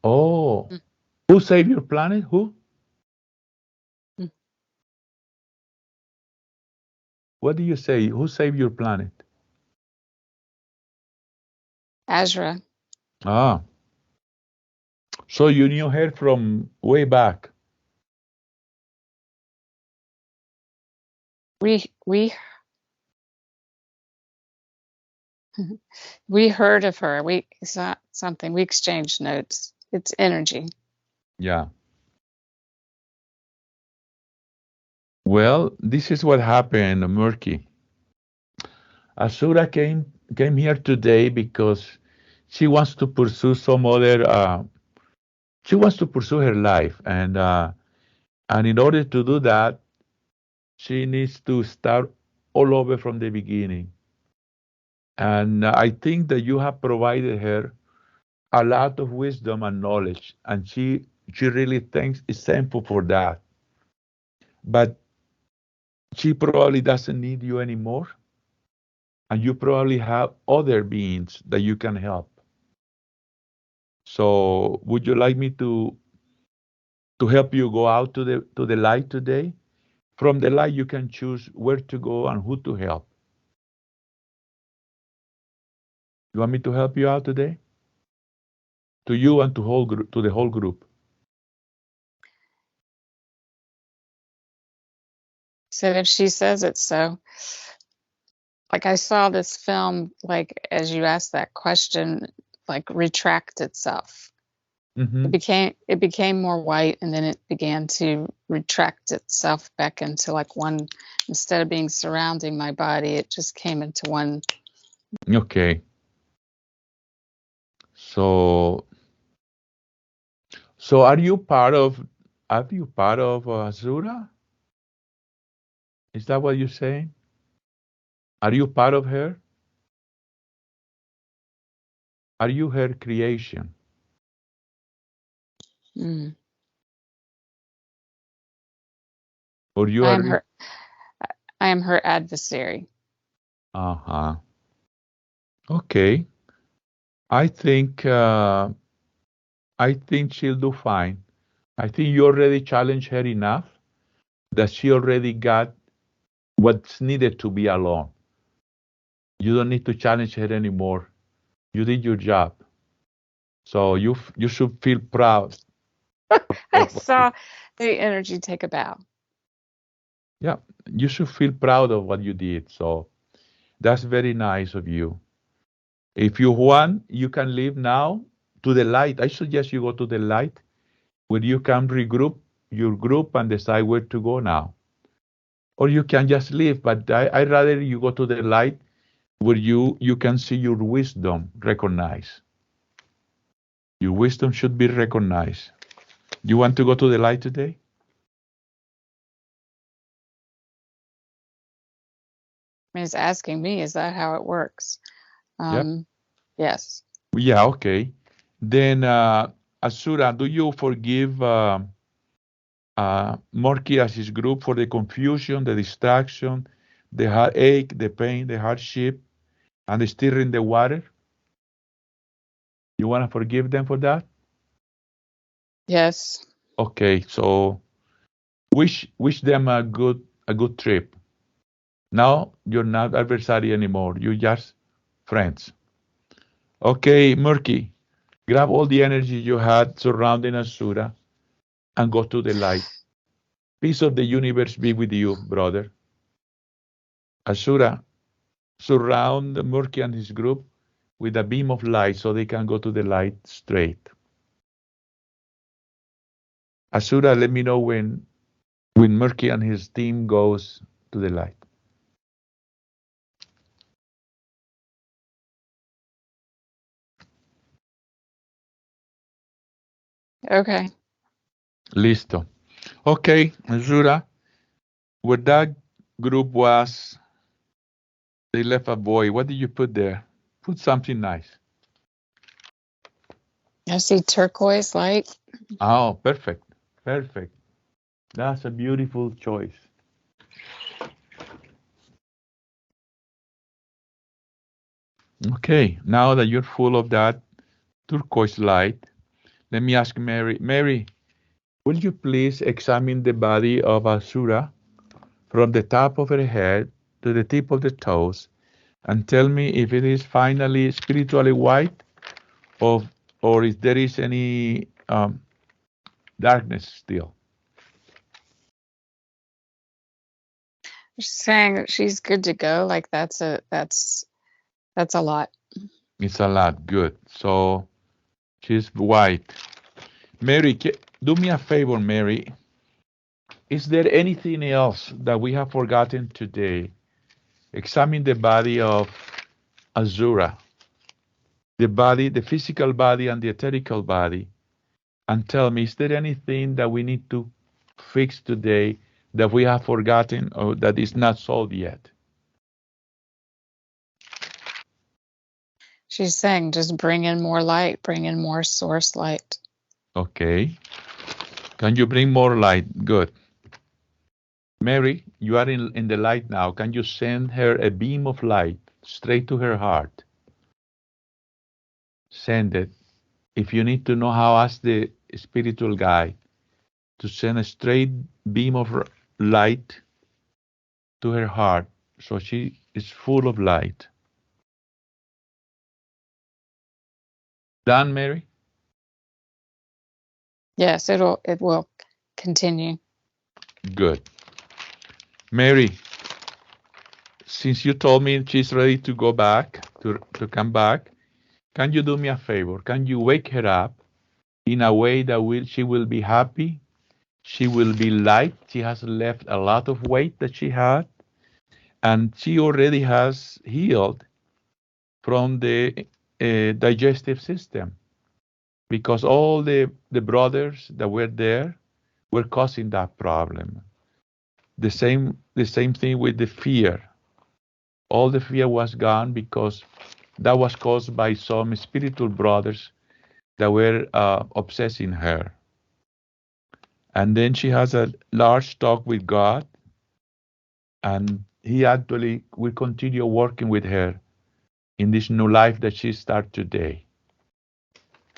Oh. Who saved your planet? Who? What do you say? Who saved your planet? Azra. Ah. So you knew her from way back. We heard of her. We saw something. We exchanged notes. It's energy. Yeah. Well, this is what happened, Murky. Asura came here today because she wants to pursue some other. She wants to pursue her life, and in order to do that, she needs to start all over from the beginning. And I think that you have provided her a lot of wisdom and knowledge, and she really is thankful for that. But she probably doesn't need you anymore, and you probably have other beings that you can help. So, would you like me to help you go out to the light today? From the light, you can choose where to go and who to help. You want me to help you out today? To you and to the whole group. Said if she says it so. Like I saw this film, like as you asked that question, like retract itself. Mm-hmm. It became more white, and then it began to retract itself back into like one. Instead of being surrounding my body, it just came into one. Okay. So are you part of Azura? Is that what you're saying? Are you part of her? Are you her creation? Mm. Or you I are? am her adversary. Uh-huh. Okay. I think she'll do fine. I think you already challenged her enough that she already got what's needed to be alone. You don't need to challenge her anymore. You did your job. So you should feel proud. I saw the energy take a bow. Yeah, you should feel proud of what you did. So that's very nice of you. If you want, you can leave now to the light. I suggest you go to the light where you can regroup your group and decide where to go now. Or you can just leave, but I'd rather you go to the light where you can see your wisdom recognized. Your wisdom should be recognized. You want to go to the light today? I mean, it's asking me, is that how it works? Yeah. Yes. Yeah, okay. Then, Asura, do you forgive Morky as his group for the confusion, the distraction, the heartache, the pain, the hardship, and the stirring the water? You want to forgive them for that? Yes. Okay, so wish them a good trip. Now you're not adversary anymore. You're just friends. Okay, Murky, grab all the energy you had surrounding Asura and go to the light. Peace of the universe be with you, brother. Asura, surround Murky and his group with a beam of light so they can go to the light straight. Asura, let me know when Murky and his team goes to the light. Okay. Listo. Okay, Asura, where that group was, they left a void. What did you put there? Put something nice. I see turquoise light. Oh, perfect. Perfect. That's a beautiful choice. Okay, now that you're full of that turquoise light, let me ask Mary. Mary, will you please examine the body of Asura from the top of her head to the tip of the toes and tell me if it is finally spiritually white or if there is any darkness still? She's saying that she's good to go. Like that's a lot. It's a lot. Good. So she's white. Mary, do me a favor, Mary. Is there anything else that we have forgotten today? Examine the body of Azura, the body, the physical body and the etherical body, and tell me, is there anything that we need to fix today that we have forgotten or that is not solved yet? She's saying just bring in more light, bring in more source light. Okay. Can you bring more light? Good. Mary, you are in the light now. Can you send her a beam of light straight to her heart? Send it. If you need to know how, ask the spiritual guide to send a straight beam of light to her heart so she is full of light. Done, Mary? Yes, it will continue. Good. Mary, since you told me she's ready to go back, to come back, can you do me a favor? Can you wake her up in a way that she will be happy? She will be light. She has left a lot of weight that she had, and she already has healed from the digestive system, because all the brothers that were there were causing that problem. The same thing with the fear. All the fear was gone because that was caused by some spiritual brothers that were obsessing her. And then she has a large talk with God, and he actually will continue working with her in this new life that she starts today.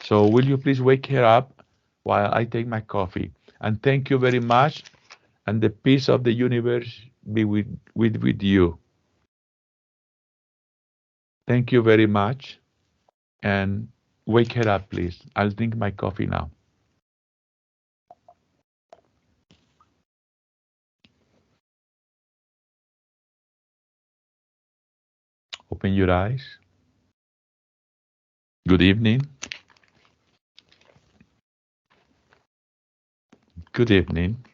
So will you please wake her up while I take my coffee? And thank you very much, and the peace of the universe be with you. Thank you very much, and wake her up, please. I'll drink my coffee now. Open your eyes. Good evening. Good evening.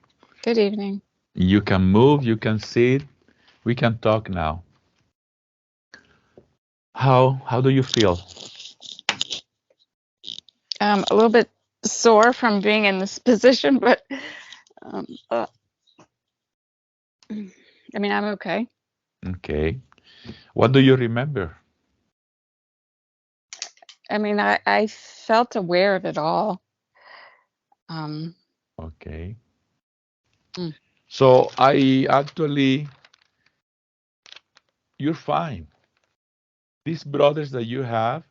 Good evening. You can move, you can sit, we can talk now. How do you feel? A little bit sore from being in this position, but I mean, I'm okay. Okay. What do you remember? I mean, I felt aware of it all. Okay. Mm. So you're fine. These brothers that you have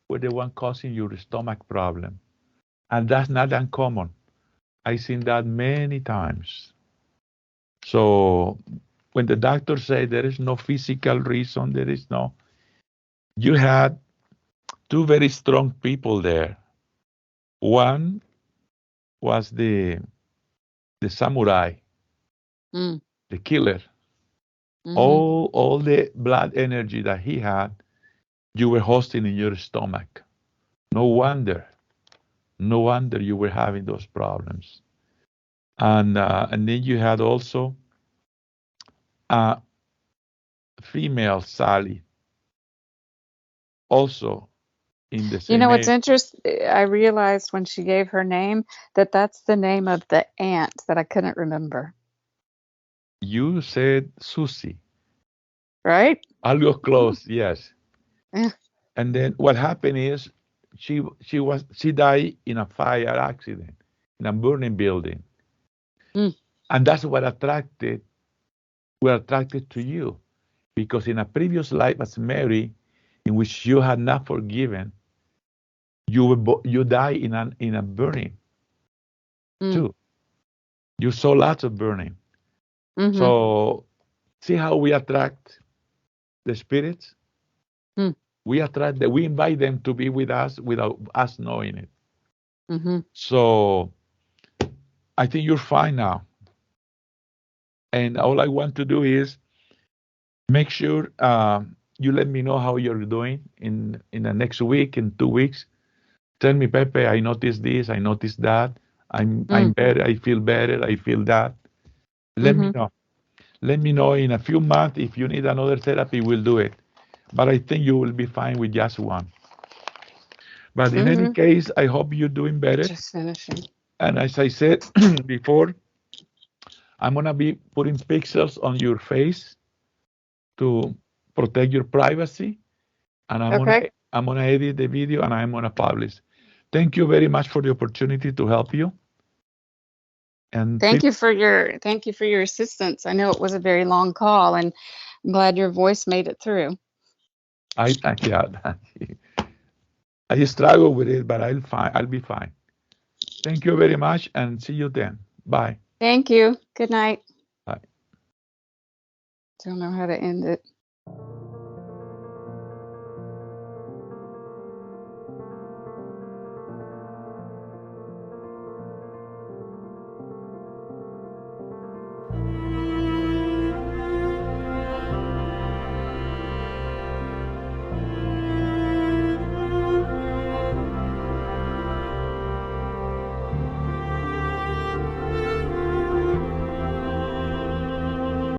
were the one causing your stomach problem. And that's not uncommon. I've seen that many times. So when the doctor said there is no physical reason, you had two very strong people there. One was the samurai, the killer. All the blood energy that he had, you were hosting in your stomach. No wonder you were having those problems. And then you had also a female Sally, also in the same. You know what's interesting? I realized when she gave her name that's the name of the aunt that I couldn't remember. You said Susie. Right? Algo close, yes. Yeah. And then what happened is she died in a fire accident in a burning building. And that's what were attracted to you, because in a previous life as Mary, in which you had not forgiven, you die in a burning too. You saw lots of burning. So see how we attract the spirits? We invite them to be with us without us knowing it. So I think you're fine now. And all I want to do is make sure you let me know how you're doing in the next week, in 2 weeks. Tell me, Pepe, I noticed this, I noticed that. I'm better, I feel better, I feel that. Let me know. Let me know in a few months. If you need another therapy, we'll do it. But I think you will be fine with just one. But in any case, I hope you're doing better. Just finishing. And as I said before, I'm going to be putting pixels on your face to protect your privacy. And I'm I'm gonna edit the video and I'm gonna publish. Thank you very much for the opportunity to help you. And thank you for your assistance. I know it was a very long call, and I'm glad your voice made it through. I struggle with it, but I'll be fine. Thank you very much, and see you then. Bye. Thank you. Good night. Bye. Don't know how to end it.